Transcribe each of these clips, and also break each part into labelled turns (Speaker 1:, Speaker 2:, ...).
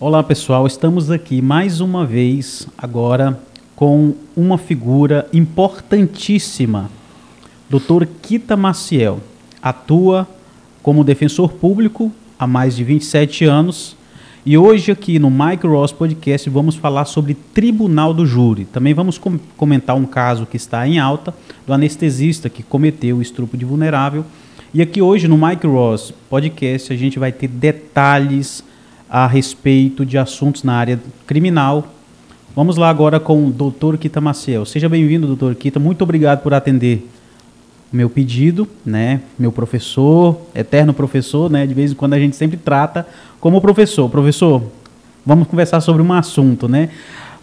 Speaker 1: Olá pessoal, estamos aqui mais uma vez agora com uma figura importantíssima. Dr. Kita Maciel atua como defensor público há mais de 27 anos e hoje aqui no Mike Ross Podcast vamos falar sobre Tribunal do Júri. Também vamos comentar um caso que está em alta do anestesista que cometeu o estupro de vulnerável. E aqui hoje no Mike Ross Podcast a gente vai ter detalhes a respeito de assuntos na área criminal. Vamos lá agora com o Dr. Kita Maciel. Seja bem-vindo, Dr. Kita. Muito obrigado por atender o meu pedido, né? Meu professor, eterno professor, né? De vez em quando a gente sempre trata como professor. Professor, vamos conversar sobre um assunto, né?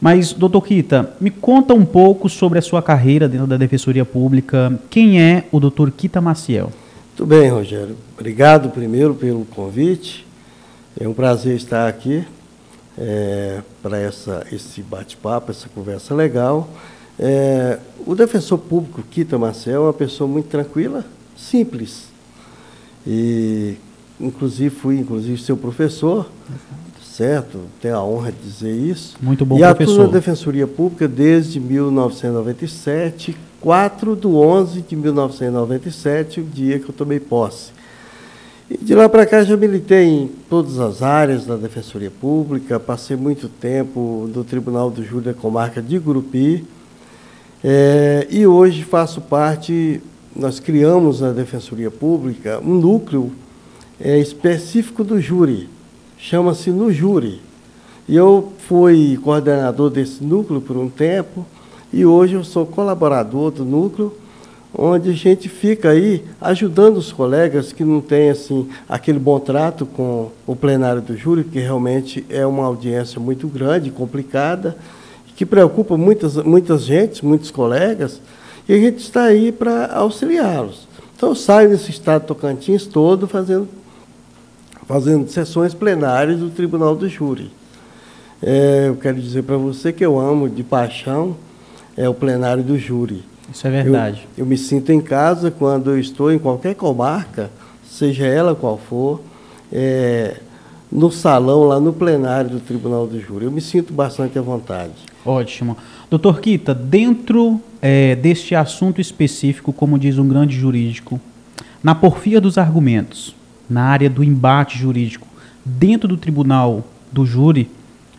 Speaker 1: Mas, Dr. Kita, me conta um pouco sobre a sua carreira dentro da Defensoria Pública. Quem é o Dr. Kita Maciel?
Speaker 2: Muito bem, Rogério. Obrigado primeiro pelo convite. É um prazer estar aqui para esse bate-papo, essa conversa legal. O defensor público Kita Maciel é uma pessoa muito tranquila, simples. E, fui seu professor, certo? Tenho a honra de dizer isso.
Speaker 1: Muito bom,
Speaker 2: professor.
Speaker 1: professor.
Speaker 2: E atuo na Defensoria Pública desde 1997, 4/11 de 1997, o dia que eu tomei posse. E de lá para cá já militei em todas as áreas da Defensoria Pública, passei muito tempo no Tribunal do Júri da Comarca de Gurupi, e hoje faço parte, nós criamos na Defensoria Pública um núcleo específico do júri, chama-se No Júri. E eu fui coordenador desse núcleo por um tempo, e hoje eu sou colaborador do núcleo, onde a gente fica aí ajudando os colegas que não têm assim, aquele bom trato com o plenário do júri, que realmente é uma audiência muito grande, complicada, que preocupa muitas gente, muitos colegas, e a gente está aí para auxiliá-los. Então, eu saio nesse estado de Tocantins todo fazendo sessões plenárias do Tribunal do Júri. Eu quero dizer para você que eu amo de paixão o plenário do júri.
Speaker 1: Isso é verdade.
Speaker 2: Eu me sinto em casa quando eu estou em qualquer comarca, seja ela qual for, no salão, lá no plenário do Tribunal do Júri. Eu me sinto bastante à vontade.
Speaker 1: Ótimo. Dr. Kita, dentro deste assunto específico, como diz um grande jurídico, na porfia dos argumentos, na área do embate jurídico, dentro do Tribunal do Júri,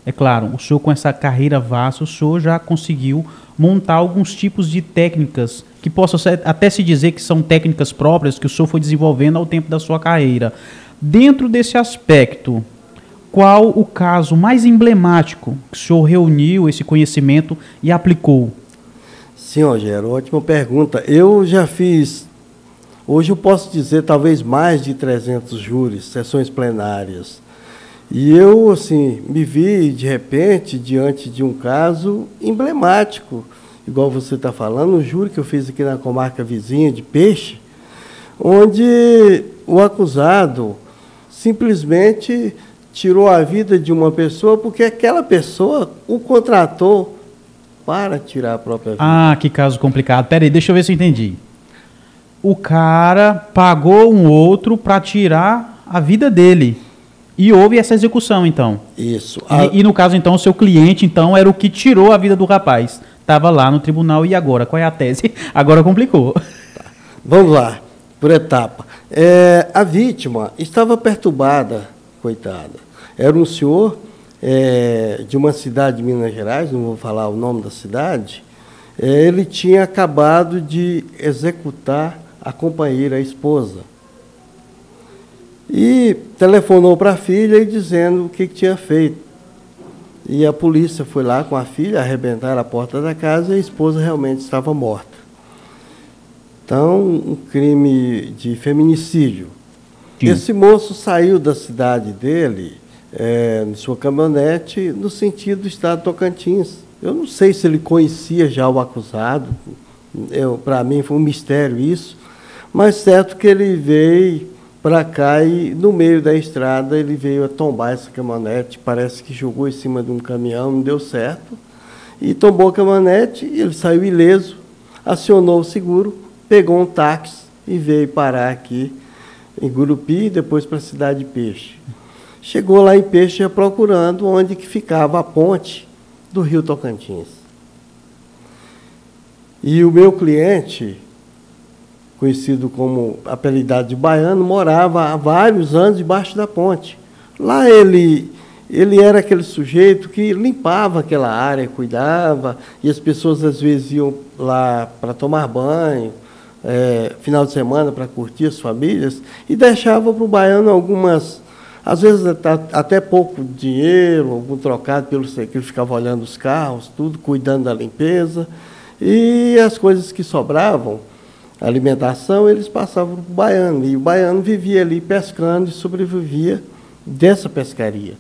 Speaker 1: é claro, o senhor com essa carreira vasta, o senhor já conseguiu montar alguns tipos de técnicas que possam até se dizer que são técnicas próprias que o senhor foi desenvolvendo ao tempo da sua carreira. Dentro desse aspecto, qual o caso mais emblemático que o senhor reuniu esse conhecimento e aplicou?
Speaker 2: Sim, Rogério, ótima pergunta. Eu já fiz, hoje eu posso dizer, talvez mais de 300 júris, sessões plenárias. E eu, assim, me vi, de repente, diante de um caso emblemático, igual você está falando, um júri que eu fiz aqui na comarca vizinha de Peixe, onde o acusado simplesmente tirou a vida de uma pessoa porque aquela pessoa o contratou para tirar a própria vida.
Speaker 1: Ah, que caso complicado. Peraí, deixa eu ver se eu entendi. O cara pagou um outro para tirar a vida dele. E houve essa execução, então.
Speaker 2: Isso.
Speaker 1: E no caso, então, o seu cliente, então, era o que tirou a vida do rapaz. Estava lá no tribunal, e agora? Qual é a tese? Agora complicou.
Speaker 2: Tá. Vamos lá, por etapa. A vítima estava perturbada, coitada. Era um senhor de uma cidade de Minas Gerais, não vou falar o nome da cidade. Ele tinha acabado de executar a companheira, a esposa. E telefonou para a filha e dizendo o que tinha feito. E a polícia foi lá com a filha, arrebentaram a porta da casa e a esposa realmente estava morta. Então, um crime de feminicídio. Sim. Esse moço saiu da cidade dele, em sua caminhonete, no sentido do estado de Tocantins. Eu não sei se ele conhecia já o acusado, para mim foi um mistério isso, mas certo que ele veio para cá e no meio da estrada ele veio a tombar essa caminhonete, parece que jogou em cima de um caminhão, não deu certo, e tombou a caminhonete, e ele saiu ileso, acionou o seguro, pegou um táxi e veio parar aqui em Gurupi e depois para a cidade de Peixe. chegou lá em Peixe procurando onde que ficava a ponte do Rio Tocantins. E o meu cliente, conhecido como apelidado de Baiano, morava há vários anos debaixo da ponte. Lá ele era aquele sujeito que limpava aquela área, cuidava, e as pessoas às vezes iam lá para tomar banho, final de semana para curtir as famílias, e deixava para o baiano algumas, às vezes até pouco dinheiro, algum trocado pelo que ele ficava olhando os carros, tudo, cuidando da limpeza, e as coisas que sobravam, a alimentação, eles passavam para o baiano, e o baiano vivia ali pescando e sobrevivia dessa pescaria.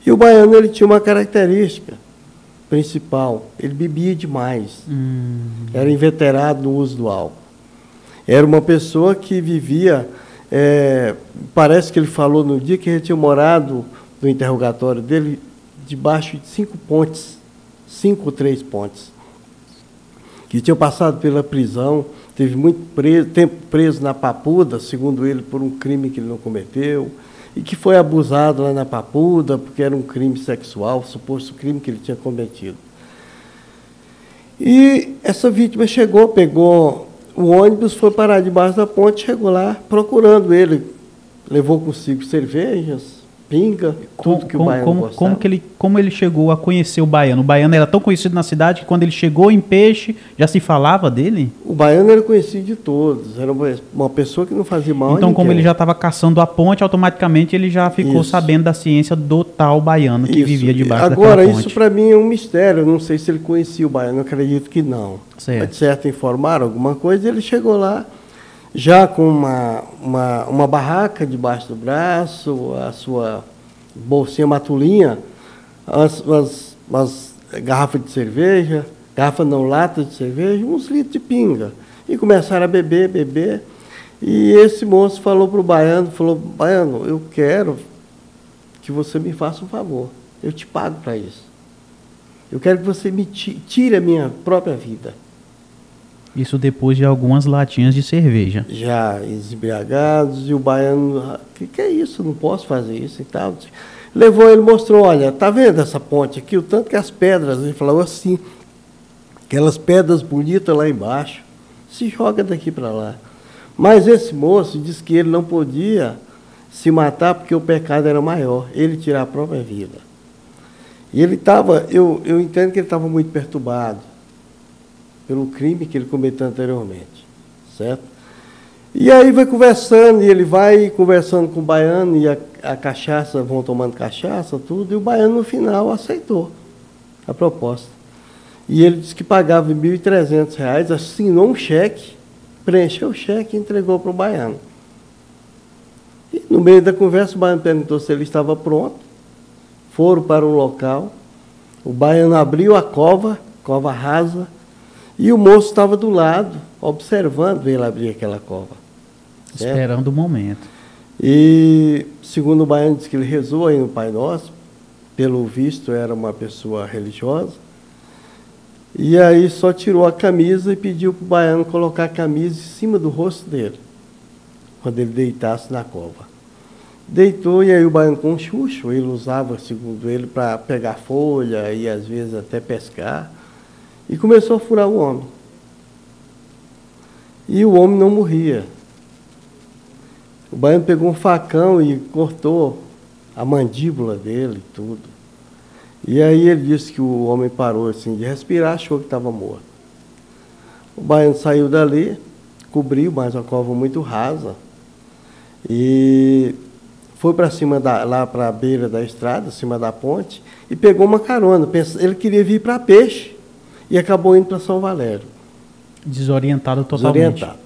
Speaker 2: E o baiano, ele tinha uma característica principal, ele bebia demais, era inveterado no uso do álcool. Era uma pessoa que vivia, parece que ele falou no dia que ele tinha morado, no interrogatório dele, debaixo de 5 pontes, 5 ou 3 pontes, que tinha passado pela prisão, teve muito tempo preso na Papuda, segundo ele, por um crime que ele não cometeu, e que foi abusado lá na Papuda, porque era um crime sexual, suposto crime que ele tinha cometido. E essa vítima chegou, pegou o ônibus, foi parar debaixo da ponte, chegou lá procurando ele, levou consigo cervejas, pinga, tudo que o baiano gostava.
Speaker 1: Como ele chegou a conhecer o baiano? O baiano era tão conhecido na cidade que quando ele chegou em Peixe, já se falava dele?
Speaker 2: O baiano era conhecido de todos, era uma pessoa que não fazia mal a ninguém.
Speaker 1: Então, como ele já estava caçando a ponte, automaticamente ele já ficou sabendo da ciência do tal baiano que vivia debaixo daquela ponte.
Speaker 2: Agora, isso para mim é um mistério, eu não sei se ele conhecia o baiano, eu acredito que não.
Speaker 1: Certo.
Speaker 2: Mas, de certo, informaram alguma coisa, ele chegou lá, já com uma barraca debaixo do braço, a sua bolsinha matulinha, as garrafas de cerveja, lata de cerveja, uns litros de pinga. E começaram a beber. E esse moço falou para o baiano, baiano, eu quero que você me faça um favor, eu te pago para isso. Eu quero que você me tire a minha própria vida.
Speaker 1: Isso depois de algumas latinhas de cerveja.
Speaker 2: Já embriagados, e o baiano, que é isso? Não posso fazer isso e tal. Levou ele, mostrou, olha, tá vendo essa ponte aqui? O tanto que as pedras, ele falou assim, aquelas pedras bonitas lá embaixo, se joga daqui para lá. Mas esse moço disse que ele não podia se matar porque o pecado era maior, ele tirar a própria vida. E ele estava, eu entendo que ele estava muito perturbado pelo crime que ele cometeu anteriormente, certo? E aí vai conversando, e ele vai conversando com o baiano, e a cachaça, vão tomando cachaça, tudo, e o baiano no final aceitou a proposta. E ele disse que pagava R$ 1.300, assinou um cheque, preencheu o cheque e entregou para o baiano. E no meio da conversa, o baiano perguntou se ele estava pronto, foram para o local, o baiano abriu a cova rasa, e o moço estava do lado, observando ele abrir aquela cova. Certo?
Speaker 1: Esperando o momento.
Speaker 2: E, segundo o baiano, disse que ele rezou aí no Pai Nosso, pelo visto era uma pessoa religiosa, e aí só tirou a camisa e pediu para o baiano colocar a camisa em cima do rosto dele, quando ele deitasse na cova. Deitou, e aí o baiano com um chucho, ele usava, segundo ele, para pegar folha e às vezes até pescar, e começou a furar o homem. E o homem não morria. O baiano pegou um facão e cortou a mandíbula dele e tudo. E aí ele disse que o homem parou assim, de respirar, achou que estava morto. O baiano saiu dali, cobriu, mas a cova muito rasa, e foi para cima, lá para a beira da estrada, acima da ponte, e pegou uma carona. Ele queria vir para Peixe, e acabou indo para São Valério.
Speaker 1: Desorientado totalmente.
Speaker 2: Desorientado.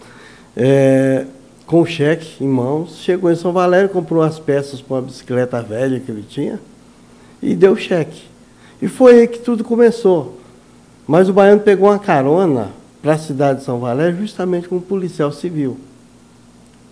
Speaker 2: Com o cheque em mãos, chegou em São Valério, comprou as peças para uma bicicleta velha que ele tinha, e deu o cheque. E foi aí que tudo começou. Mas o baiano pegou uma carona para a cidade de São Valério, justamente com um policial civil.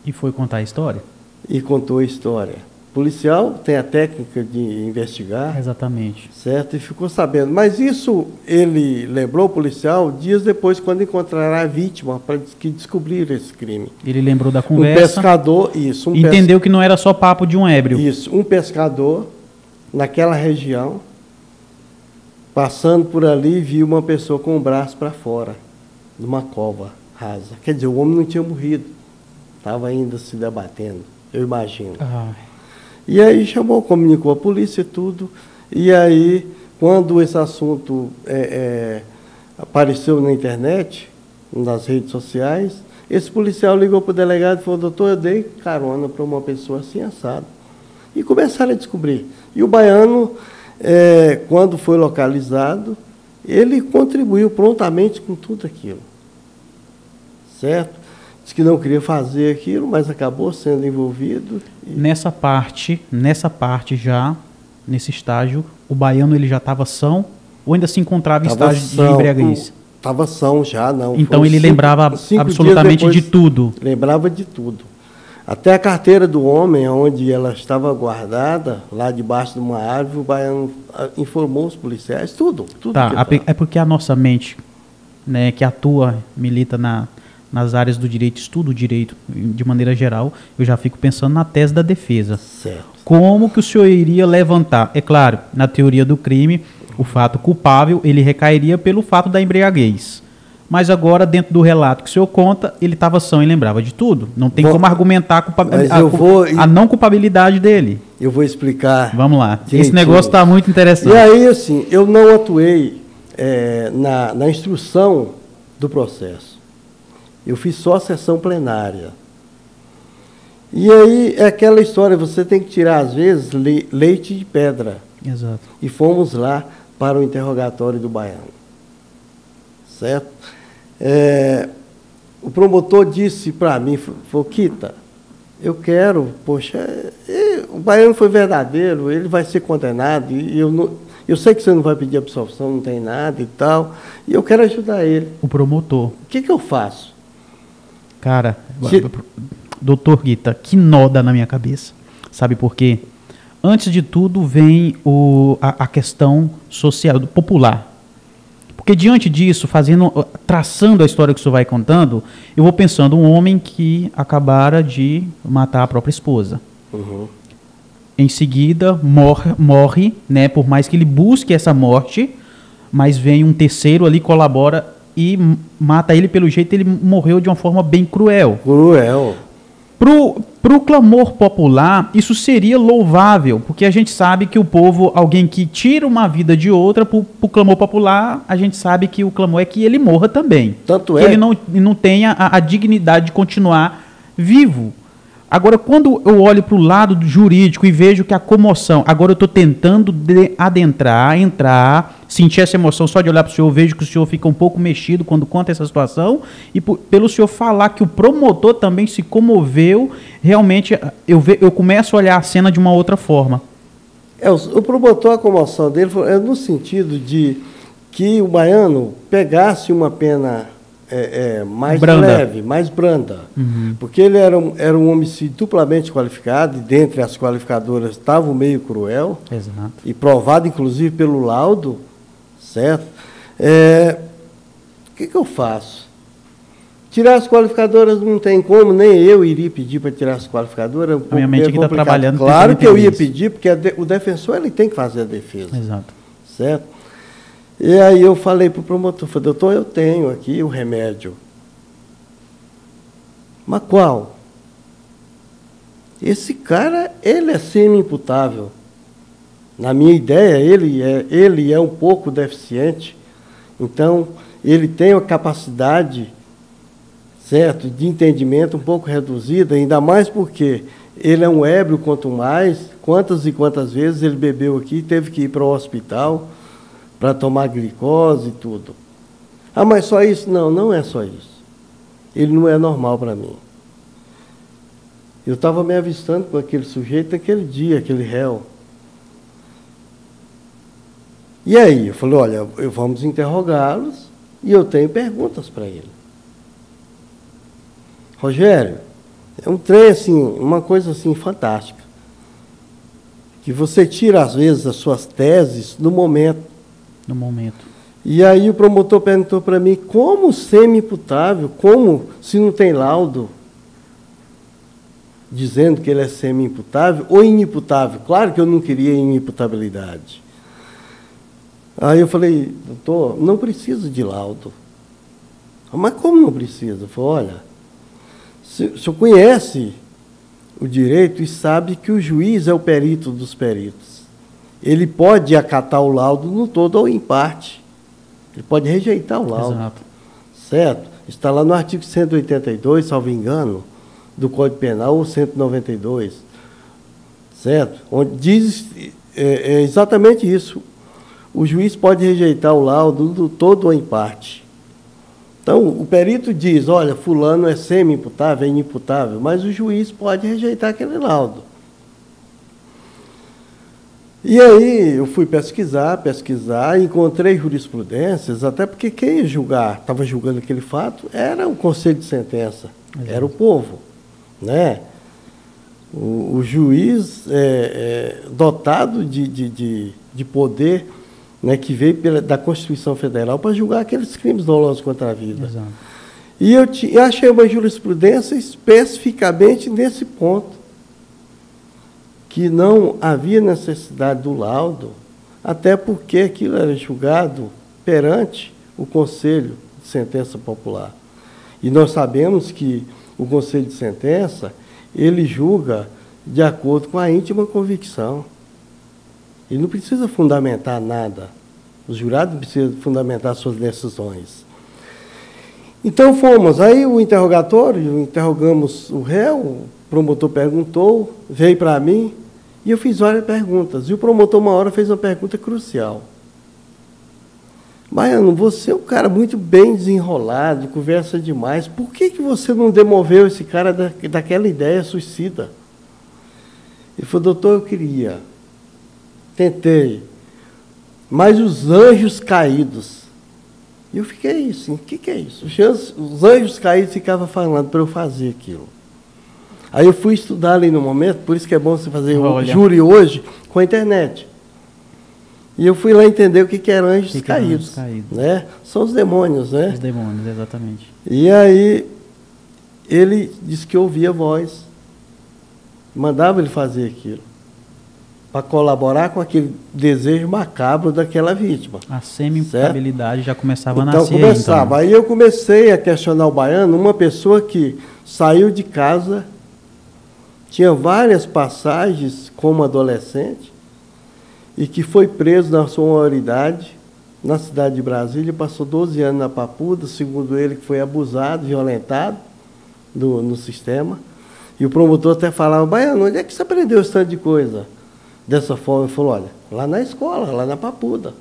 Speaker 1: E foi contar a história?
Speaker 2: E contou a história. policial tem a técnica de investigar.
Speaker 1: Exatamente.
Speaker 2: Certo? E ficou sabendo. Mas isso ele lembrou o policial dias depois, quando encontrará a vítima, para que descobrir esse crime.
Speaker 1: Ele lembrou da conversa.
Speaker 2: Um pescador, isso.
Speaker 1: Entendeu que não era só papo de um ébrio.
Speaker 2: Isso. Um pescador, naquela região, passando por ali, viu uma pessoa com o braço para fora, numa cova rasa. Quer dizer, o homem não tinha morrido. Estava ainda se debatendo, eu imagino. E aí comunicou a polícia e tudo. E aí, quando esse assunto apareceu na internet, nas redes sociais, esse policial ligou para o delegado e falou: doutor, eu dei carona para uma pessoa assim assado. E começaram a descobrir. E o baiano, quando foi localizado, ele contribuiu prontamente com tudo aquilo. Certo? Disse que não queria fazer aquilo, mas acabou sendo envolvido.
Speaker 1: Nessa parte já, nesse estágio, o baiano ele já estava são ou ainda se encontrava em estágio de embriaguez?
Speaker 2: Estava são já, não.
Speaker 1: Então ele lembrava absolutamente de tudo?
Speaker 2: Lembrava de tudo. Até a carteira do homem, onde ela estava guardada, lá debaixo de uma árvore, o baiano informou os policiais, tudo.
Speaker 1: Tá, é porque a nossa mente, né, que atua, milita nas áreas do direito, estuda o direito de maneira geral, eu já fico pensando na tese da defesa.
Speaker 2: Certo.
Speaker 1: Como que o senhor iria levantar? É claro, na teoria do crime, o fato culpável, ele recairia pelo fato da embriaguez. Mas agora, dentro do relato que o senhor conta, ele estava são e lembrava de tudo. Não tem como argumentar a não culpabilidade dele.
Speaker 2: Eu vou explicar.
Speaker 1: Vamos lá. Esse negócio está muito interessante.
Speaker 2: E aí, assim, eu não atuei na instrução do processo. Eu fiz só a sessão plenária. E aí, é aquela história, você tem que tirar, às vezes, leite de pedra.
Speaker 1: Exato.
Speaker 2: E fomos lá para o interrogatório do baiano. Certo? O promotor disse para mim, falou: Kita, eu quero, poxa, o baiano foi verdadeiro, ele vai ser condenado, e eu sei que você não vai pedir absolvição, não tem nada e tal, e eu quero ajudar ele.
Speaker 1: O promotor.
Speaker 2: O que eu faço?
Speaker 1: Cara, doutor Guita, que nó dá na minha cabeça. Sabe por quê? Antes de tudo vem a questão social, popular. Porque diante disso, traçando a história que o senhor vai contando, eu vou pensando um homem que acabara de matar a própria esposa.
Speaker 2: Uhum.
Speaker 1: Em seguida, morre, né, por mais que ele busque essa morte, mas vem um terceiro ali, colabora e mata ele. Pelo jeito, ele morreu de uma forma bem cruel.
Speaker 2: Cruel.
Speaker 1: Pro clamor popular, isso seria louvável, porque a gente sabe que o povo, alguém que tira uma vida de outra, pro clamor popular, a gente sabe que o clamor é que ele morra também.
Speaker 2: Tanto
Speaker 1: que ele não tenha a dignidade de continuar vivo. Agora, quando eu olho para o lado do jurídico e vejo que a comoção, agora eu estou tentando entrar, sentir essa emoção, só de olhar para o senhor, eu vejo que o senhor fica um pouco mexido quando conta essa situação, e pelo senhor falar que o promotor também se comoveu, realmente eu começo a olhar a cena de uma outra forma.
Speaker 2: O promotor, a comoção dele é no sentido de que o baiano pegasse uma pena mais leve, mais branda. Uhum. Porque ele era um homicídio duplamente qualificado, e dentre as qualificadoras estava o meio cruel.
Speaker 1: Exato.
Speaker 2: E provado, inclusive, pelo laudo, certo? O que eu faço? Tirar as qualificadoras não tem como, nem eu iria pedir para tirar as qualificadoras.
Speaker 1: A minha mente aqui está trabalhando.
Speaker 2: Claro que eu ia pedir, porque o defensor ele tem que fazer a defesa.
Speaker 1: Exato.
Speaker 2: Certo? E aí eu falei para o promotor, falei: doutor, eu tenho aqui o remédio. Mas qual? Esse cara, ele é semi-imputável. Na minha ideia, ele é um pouco deficiente. Então, ele tem uma capacidade, certo, de entendimento um pouco reduzida, ainda mais porque ele é um ébrio, quantas e quantas vezes ele bebeu aqui, teve que ir para o hospital para tomar glicose e tudo. Ah, mas só isso? Não, não é só isso. Ele não é normal para mim. Eu estava me avistando com aquele sujeito naquele dia, aquele réu. E aí, eu falei: olha, vamos interrogá-los e eu tenho perguntas para ele. Rogério, é um trem assim, uma coisa assim fantástica. que você tira, às vezes, as suas teses no momento.
Speaker 1: No momento.
Speaker 2: E aí o promotor perguntou para mim, como semi-imputável, como se não tem laudo dizendo que ele é semi-imputável ou inimputável? Claro que eu não queria inimputabilidade. Aí eu falei, doutor, não precisa de laudo. Mas como não precisa? Eu falei, olha, o senhor conhece o direito e sabe que o juiz é o perito dos peritos. Ele pode acatar o laudo no todo ou em parte. Ele pode rejeitar o laudo.
Speaker 1: Exato.
Speaker 2: Certo? Está lá no artigo 182, salvo engano, do Código Penal, ou 192. Certo? Onde diz exatamente isso. O juiz pode rejeitar o laudo do todo ou em parte. Então, o perito diz, olha, fulano é semi-imputável, é inimputável, mas o juiz pode rejeitar aquele laudo. E aí eu fui pesquisar, encontrei jurisprudências, até porque quem ia julgar, estava julgando aquele fato, era o conselho de sentença, era o povo, né? O juiz dotado de poder, né, que veio da Constituição Federal para julgar aqueles crimes dolosos contra a vida.
Speaker 1: Exato.
Speaker 2: E eu achei uma jurisprudência especificamente nesse ponto, que não havia necessidade do laudo, até porque aquilo era julgado perante o Conselho de Sentença Popular. E nós sabemos que o Conselho de Sentença, ele julga de acordo com a íntima convicção. Ele não precisa fundamentar nada. Os jurados não precisam fundamentar suas decisões. Então fomos, aí o interrogatório, interrogamos o réu, o promotor perguntou, veio para mim, e eu fiz várias perguntas. E o promotor, uma hora, fez uma pergunta crucial. Baiano, você é um cara muito bem desenrolado, conversa demais. Por que você não demoveu esse cara daquela ideia suicida? Ele falou, doutor, eu queria. Tentei. Mas os anjos caídos. E eu fiquei assim, o que é isso? Os anjos caídos ficavam falando para eu fazer aquilo. Aí eu fui estudar ali no momento, por isso que é bom você fazer o júri hoje com a internet. E eu fui lá entender o que eram anjos caídos. Né? São os demônios, né?
Speaker 1: Os demônios, exatamente.
Speaker 2: E aí ele disse que ouvia a voz. Mandava ele fazer aquilo. Para colaborar com aquele desejo macabro daquela vítima.
Speaker 1: A semi-imputabilidade já começava a
Speaker 2: nascer.
Speaker 1: Então
Speaker 2: começava. Aí eu comecei a questionar o baiano, uma pessoa que saiu de casa, tinha várias passagens como adolescente e que foi preso na sua maioridade na cidade de Brasília, passou 12 anos na Papuda, segundo ele, que foi abusado, violentado no sistema. E o promotor até falava, baiano, onde é que você aprendeu esse tanto de coisa? Dessa forma, ele falou, olha, lá na escola, lá na Papuda.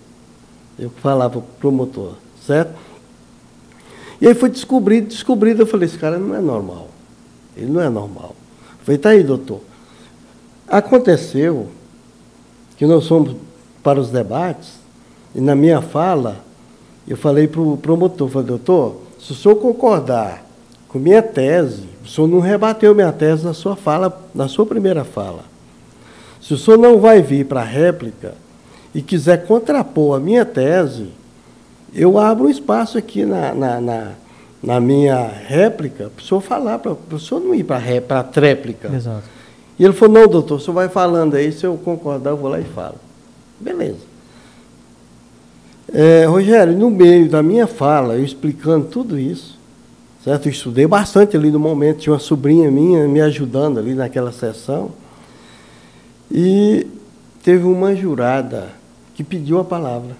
Speaker 2: Eu falava para o promotor, certo? E aí foi descobrido, eu falei, esse cara não é normal. Ele não é normal. Eu falei, tá aí, doutor. Aconteceu que nós fomos para os debates, e na minha fala, eu falei para o promotor, falei, doutor, se o senhor concordar com minha tese, o senhor não rebateu minha tese na sua fala, na sua primeira fala. Se o senhor não vai vir para a réplica e quiser contrapor a minha tese, eu abro um espaço aqui na minha réplica para o senhor falar, para o senhor não ir para a tréplica.
Speaker 1: Exato.
Speaker 2: E ele falou, não, doutor, o senhor vai falando aí, se eu concordar, eu vou lá e falo. Beleza. Rogério, no meio da minha fala, eu explicando tudo isso, certo? Eu estudei bastante ali no momento, tinha uma sobrinha minha me ajudando ali naquela sessão, e teve uma jurada que pediu a palavra.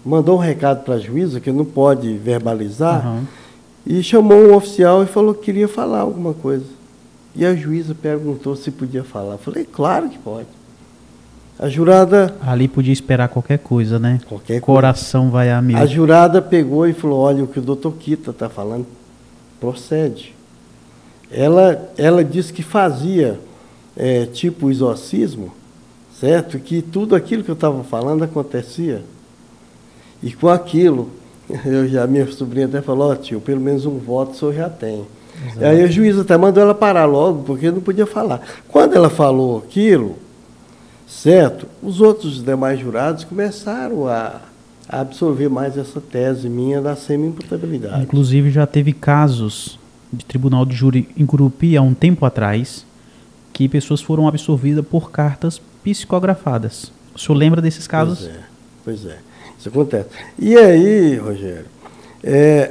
Speaker 2: Mandou um recado para a juíza, que não pode verbalizar, e chamou um oficial e falou que queria falar alguma coisa. E a juíza perguntou se podia falar. Eu falei, claro que pode. A jurada...
Speaker 1: Ali podia esperar qualquer coisa, né?
Speaker 2: Qualquer
Speaker 1: coração
Speaker 2: coisa.
Speaker 1: Vai a mil.
Speaker 2: A jurada pegou e falou, olha, o que o doutor Kita está falando procede. Ela disse que fazia tipo exorcismo, certo? Que tudo aquilo que eu estava falando acontecia. E com aquilo, minha sobrinha até falou, tio, pelo menos um voto o senhor já tem. Exato. Aí a juíza até mandou ela parar logo, porque não podia falar. Quando ela falou aquilo, certo? Os outros demais jurados começaram a absorver mais essa tese minha da semi-imputabilidade.
Speaker 1: Inclusive, já teve casos de tribunal de júri em Gurupi, há um tempo atrás, que pessoas foram absorvidas por cartas psicografadas. O senhor lembra desses casos?
Speaker 2: Pois é. Isso acontece. E aí, Rogério,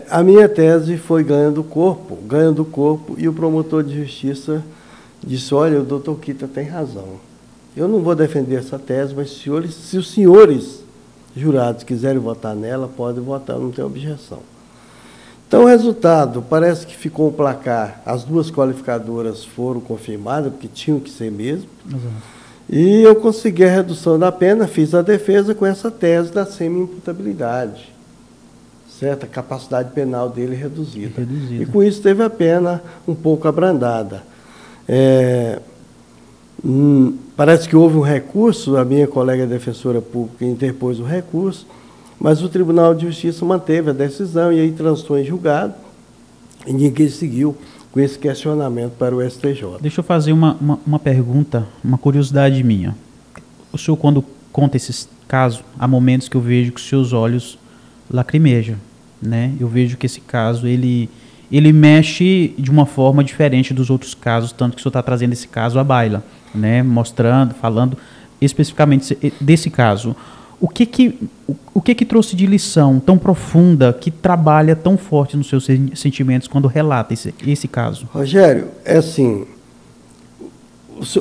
Speaker 2: a minha tese foi ganhando corpo, e o promotor de justiça disse, olha, o doutor Kita tem razão. Eu não vou defender essa tese, mas se os senhores jurados quiserem votar nela, podem votar, não tem objeção. Então, o resultado, parece que ficou um placar, as duas qualificadoras foram confirmadas, porque tinham que ser mesmo, e eu consegui a redução da pena, fiz a defesa com essa tese da semi-imputabilidade, certo? A capacidade penal dele reduzida. E com isso teve a pena um pouco abrandada. Parece que houve um recurso, a minha colega defensora pública interpôs o recurso, mas o Tribunal de Justiça manteve a decisão e aí transitou em julgado e ninguém seguiu com esse questionamento para o STJ.
Speaker 1: Deixa eu fazer uma pergunta, uma curiosidade minha. O senhor, quando conta esses casos, há momentos que eu vejo que os seus olhos lacrimejam, né? Eu vejo que esse caso, ele mexe de uma forma diferente dos outros casos, tanto que o senhor está trazendo esse caso à baila, né? Mostrando, falando especificamente desse caso. O que trouxe de lição tão profunda, que trabalha tão forte nos seus sentimentos quando relata esse caso?
Speaker 2: Rogério, é assim,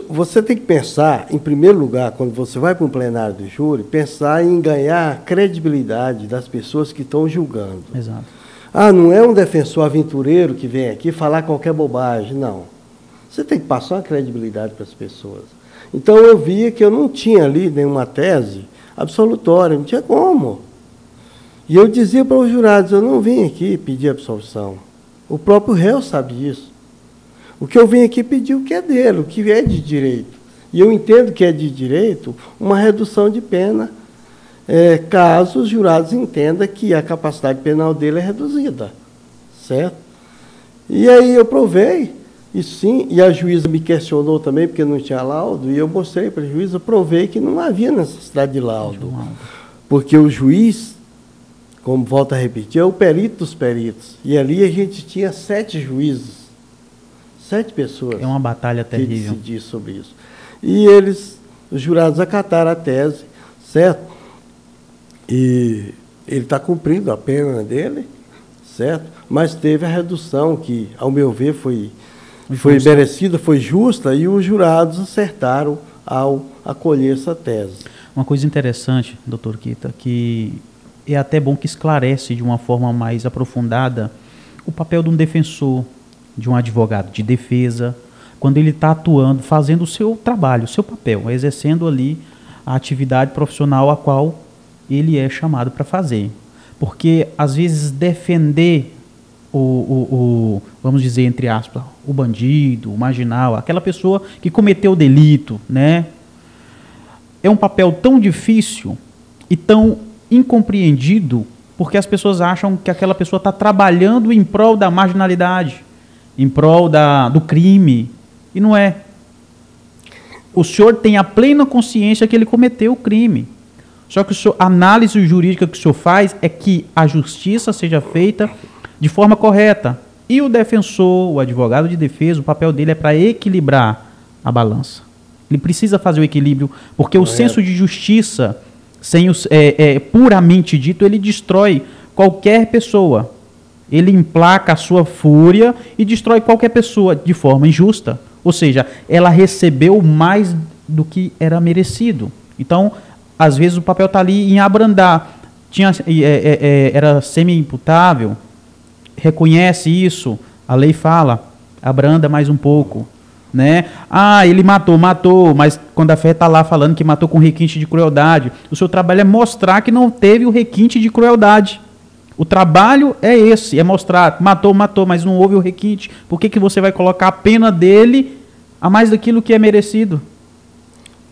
Speaker 2: você tem que pensar, em primeiro lugar, quando você vai para um plenário do júri, pensar em ganhar a credibilidade das pessoas que estão julgando.
Speaker 1: Exato.
Speaker 2: Não é um defensor aventureiro que vem aqui falar qualquer bobagem, não. Você tem que passar uma credibilidade para as pessoas. Então, eu via que eu não tinha ali nenhuma tese absolutória, não tinha como. E eu dizia para os jurados, eu não vim aqui pedir absolução. O próprio réu sabe disso. O que eu vim aqui pedir o que é dele, o que é de direito. E eu entendo que é de direito uma redução de pena, caso os jurados entendam que a capacidade penal dele é reduzida. Certo? E aí eu provei, e sim, e a juíza me questionou também, porque não tinha laudo, e eu mostrei para a juíza, provei que não havia necessidade de laudo. Porque o juiz, como volto a repetir, é o perito dos peritos. E ali a gente tinha 7 juízes, 7 pessoas.
Speaker 1: É uma batalha terrível.
Speaker 2: Que decidir sobre isso. E eles, os jurados, acataram a tese, certo? E ele está cumprindo a pena dele, certo? Mas teve a redução que, ao meu ver, foi merecida, foi justa, e os jurados acertaram ao acolher essa tese.
Speaker 1: Uma coisa interessante, doutor Kita, que é até bom que esclarece de uma forma mais aprofundada o papel de um defensor, de um advogado de defesa, quando ele está atuando, fazendo o seu trabalho, o seu papel, exercendo ali a atividade profissional a qual ele é chamado para fazer. Porque, às vezes, defender vamos dizer, entre aspas, o bandido, o marginal, aquela pessoa que cometeu o delito, né? É um papel tão difícil e tão incompreendido, porque as pessoas acham que aquela pessoa está trabalhando em prol da marginalidade, em prol do crime, e não é. O senhor tem a plena consciência que ele cometeu o crime. Só que a análise jurídica que o senhor faz é que a justiça seja feita de forma correta. E o defensor, o advogado de defesa, o papel dele é para equilibrar a balança. Ele precisa fazer o equilíbrio, porque o senso de justiça, puramente dito, ele destrói qualquer pessoa. Ele emplaca a sua fúria e destrói qualquer pessoa de forma injusta. Ou seja, ela recebeu mais do que era merecido. Então, às vezes o papel está ali em abrandar. Era semi-imputável, reconhece isso, a lei fala, abranda mais um pouco, né? Ele matou, mas quando a fé está lá falando que matou com requinte de crueldade, o seu trabalho é mostrar que não teve o requinte de crueldade. O trabalho é esse, é mostrar, matou, mas não houve o requinte. Por que você vai colocar a pena dele a mais daquilo que é merecido?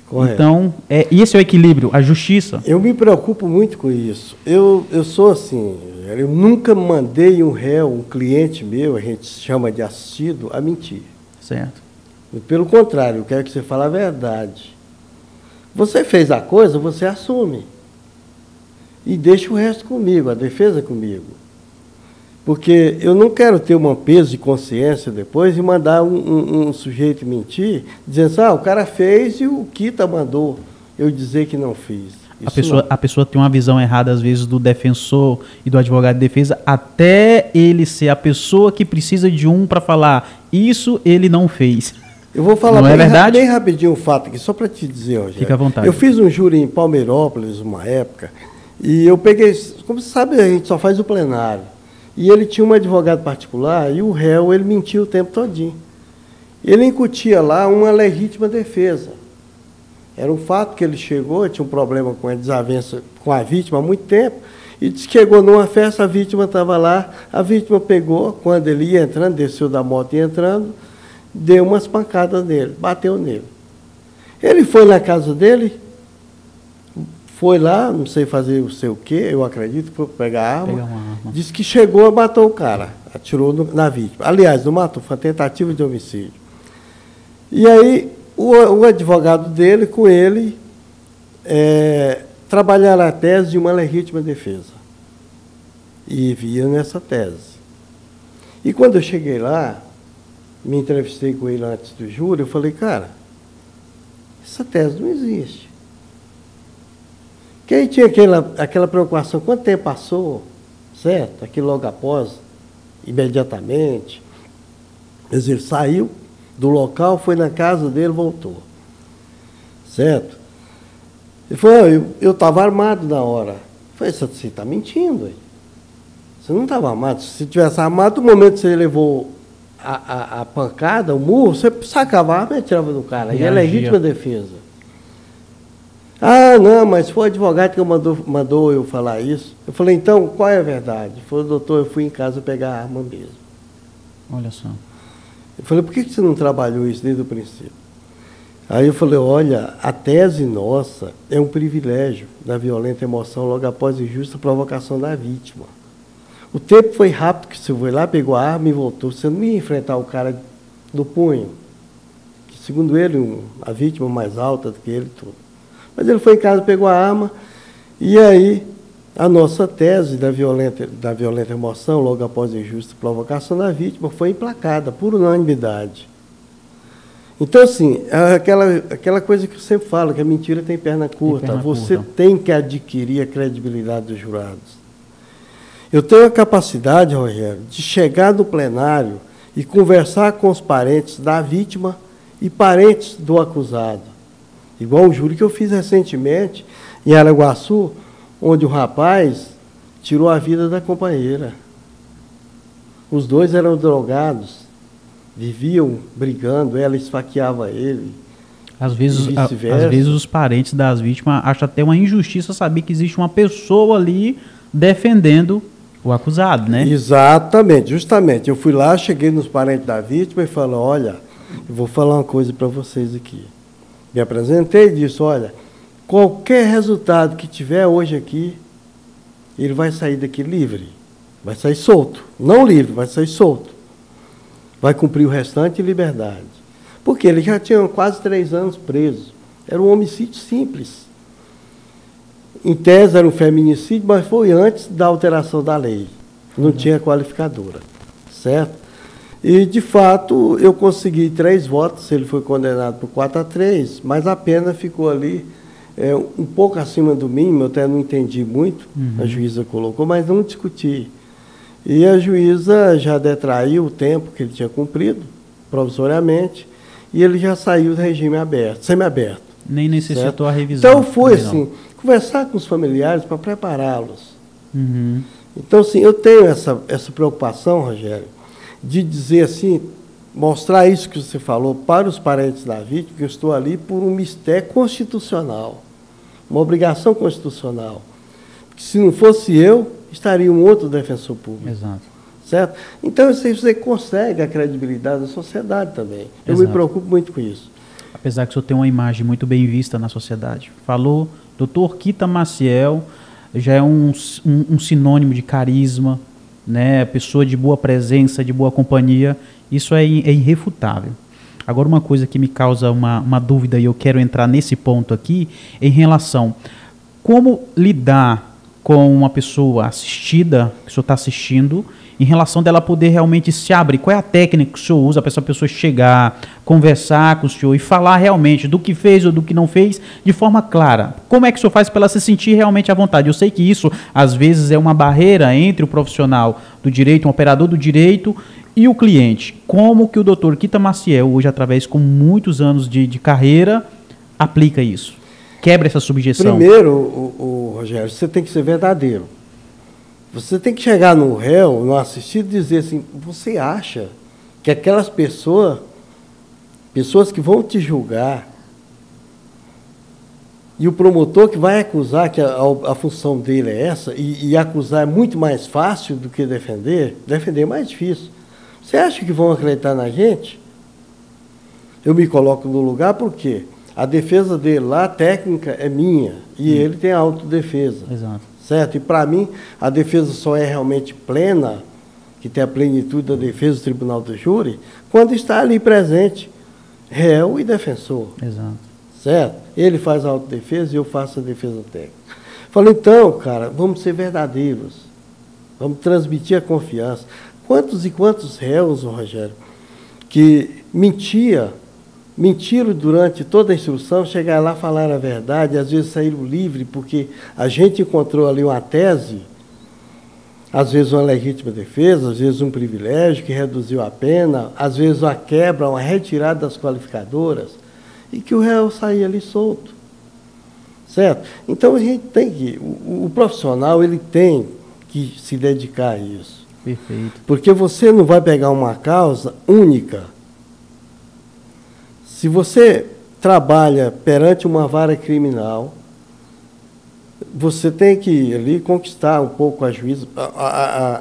Speaker 1: Correto. Então, esse é o equilíbrio, a justiça.
Speaker 2: Eu me preocupo muito com isso. Eu sou assim, eu nunca mandei um réu, um cliente meu, a gente chama de assistido, a mentir.
Speaker 1: Certo.
Speaker 2: Pelo contrário, eu quero que você fale a verdade. Você fez a coisa, você assume. E deixa o resto comigo, a defesa comigo. Porque eu não quero ter um peso de consciência depois e mandar um sujeito mentir, dizendo assim, o cara fez e o Kita mandou eu dizer que não fiz.
Speaker 1: A pessoa tem uma visão errada, às vezes, do defensor e do advogado de defesa, até ele ser a pessoa que precisa de um para falar, isso ele não fez.
Speaker 2: Eu vou falar
Speaker 1: bem
Speaker 2: rapidinho um fato aqui, só para te dizer, Rogério.
Speaker 1: Fica à vontade.
Speaker 2: Eu fiz um júri em Palmeirópolis, uma época, e eu peguei, como você sabe, a gente só faz o plenário. E ele tinha um advogado particular e o réu, ele mentia o tempo todinho. Ele incutia lá uma legítima defesa. Era um fato que ele chegou, tinha um problema com a desavença com a vítima há muito tempo, e disse que chegou numa festa, a vítima estava lá, a vítima pegou, quando ele ia entrando, desceu da moto e ia entrando, deu umas pancadas nele, bateu nele. Ele foi na casa dele, foi lá, não sei fazer o sei o quê, eu acredito, foi pegar a arma, disse que chegou e matou o cara, atirou na vítima. Aliás, não matou, foi uma tentativa de homicídio. E aí, o advogado dele, com ele, trabalharam a tese de uma legítima defesa. E via nessa tese. E quando eu cheguei lá, me entrevistei com ele antes do júri, eu falei, cara, essa tese não existe. Porque aí tinha aquela preocupação, quanto tempo passou, certo? Aquilo logo após, imediatamente. Quer dizer, ele saiu do local, foi na casa dele, voltou. Certo? Ele falou, eu estava armado na hora. Eu falei, você está mentindo. Aí. Você não estava armado. Se tivesse armado, no momento que você levou a pancada, o murro, você sacava a arma e tirava do cara. E é legítima defesa. Ah, não, mas foi o advogado que mandou eu falar isso. Eu falei, então, qual é a verdade? Ele falou, doutor, eu fui em casa pegar a arma mesmo.
Speaker 1: Olha só.
Speaker 2: Eu falei, por que você não trabalhou isso desde o princípio? Aí eu falei, olha, a tese nossa é um privilégio da violenta emoção logo após a injusta provocação da vítima. O tempo foi rápido, que você foi lá, pegou a arma e voltou. Você não ia enfrentar o cara do punho, que segundo ele, a vítima mais alta do que ele tudo. Mas ele foi em casa, pegou a arma, e aí a nossa tese da violenta emoção, logo após a injusta provocação da vítima, foi emplacada por unanimidade. Então, assim, é aquela coisa que eu sempre falo, que a mentira tem perna curta. Você tem que adquirir a credibilidade dos jurados. Eu tenho a capacidade, Rogério, de chegar no plenário e conversar com os parentes da vítima e parentes do acusado. Igual o júri que eu fiz recentemente em Araguaçu, onde o rapaz tirou a vida da companheira. Os dois eram drogados, viviam brigando, ela esfaqueava ele.
Speaker 1: Às vezes os parentes das vítimas acham até uma injustiça saber que existe uma pessoa ali defendendo o acusado, né?
Speaker 2: Exatamente, justamente. Eu fui lá, cheguei nos parentes da vítima e falei, olha, eu vou falar uma coisa para vocês aqui. Me apresentei e disse, olha, qualquer resultado que tiver hoje aqui, ele vai sair daqui livre, vai sair solto. Não livre, vai sair solto. Vai cumprir o restante em liberdade. Porque ele já tinha quase 3 anos preso. Era um homicídio simples. Em tese era um feminicídio, mas foi antes da alteração da lei. Não tinha qualificadora. Certo? E, de fato, eu consegui 3 votos, ele foi condenado por 4-3, mas a pena ficou ali um pouco acima do mínimo, eu até não entendi muito, a juíza colocou, mas não discuti. E a juíza já detraiu o tempo que ele tinha cumprido, provisoriamente, e ele já saiu do regime aberto, semiaberto.
Speaker 1: Nem necessitou a revisão.
Speaker 2: Então, foi assim, conversar com os familiares para prepará-los. Então, assim, eu tenho essa preocupação, Rogério, de dizer assim, mostrar isso que você falou para os parentes da vítima, que eu estou ali por um mistério constitucional, uma obrigação constitucional. Porque se não fosse eu, estaria um outro defensor público.
Speaker 1: Exato.
Speaker 2: Certo? Então, você consegue a credibilidade da sociedade também. Eu me preocupo muito com isso.
Speaker 1: Apesar que o senhor tem uma imagem muito bem vista na sociedade. Falou, doutor Kita Maciel, já é um sinônimo de carisma, né? Pessoa de boa presença, de boa companhia, isso é irrefutável. Agora, uma coisa que me causa uma dúvida e eu quero entrar nesse ponto aqui, em relação como lidar com uma pessoa assistida, que o senhor está assistindo, em relação dela poder realmente se abrir. Qual é a técnica que o senhor usa para essa pessoa chegar, conversar com o senhor e falar realmente do que fez ou do que não fez de forma clara? Como é que o senhor faz para ela se sentir realmente à vontade? Eu sei que isso, às vezes, é uma barreira entre o profissional do direito, um operador do direito, e o cliente. Como que o doutor Kita Maciel, hoje, através com muitos anos de carreira, aplica isso? Quebra essa subjeção?
Speaker 2: Primeiro, Rogério, você tem que ser verdadeiro. Você tem que chegar no réu, no assistido, e dizer assim, você acha que aquelas pessoas que vão te julgar, e o promotor que vai acusar, que a função dele é essa, e acusar é muito mais fácil do que defender é mais difícil. Você acha que vão acreditar na gente? Eu me coloco no lugar porque a defesa dele lá, a técnica, é minha, e ele tem a autodefesa.
Speaker 1: Exato.
Speaker 2: Certo? E, para mim, a defesa só é realmente plena, que tem a plenitude da defesa do tribunal do júri, quando está ali presente, réu e defensor.
Speaker 1: Exato.
Speaker 2: Certo? Ele faz a autodefesa e eu faço a defesa técnica. Falei, então, cara, vamos ser verdadeiros. Vamos transmitir a confiança. Quantos e quantos réus, Rogério, que mentiram durante toda a instrução, chegaram lá, falaram a verdade, às vezes saíram livres, porque a gente encontrou ali uma tese, às vezes uma legítima defesa, às vezes um privilégio que reduziu a pena, às vezes uma quebra, uma retirada das qualificadoras, e que o réu saía ali solto. Certo? Então, a gente tem que... O profissional, ele tem que se dedicar a isso.
Speaker 1: Perfeito.
Speaker 2: Porque você não vai pegar uma causa única. Se você trabalha perante uma vara criminal, você tem que ali conquistar um pouco a juízo,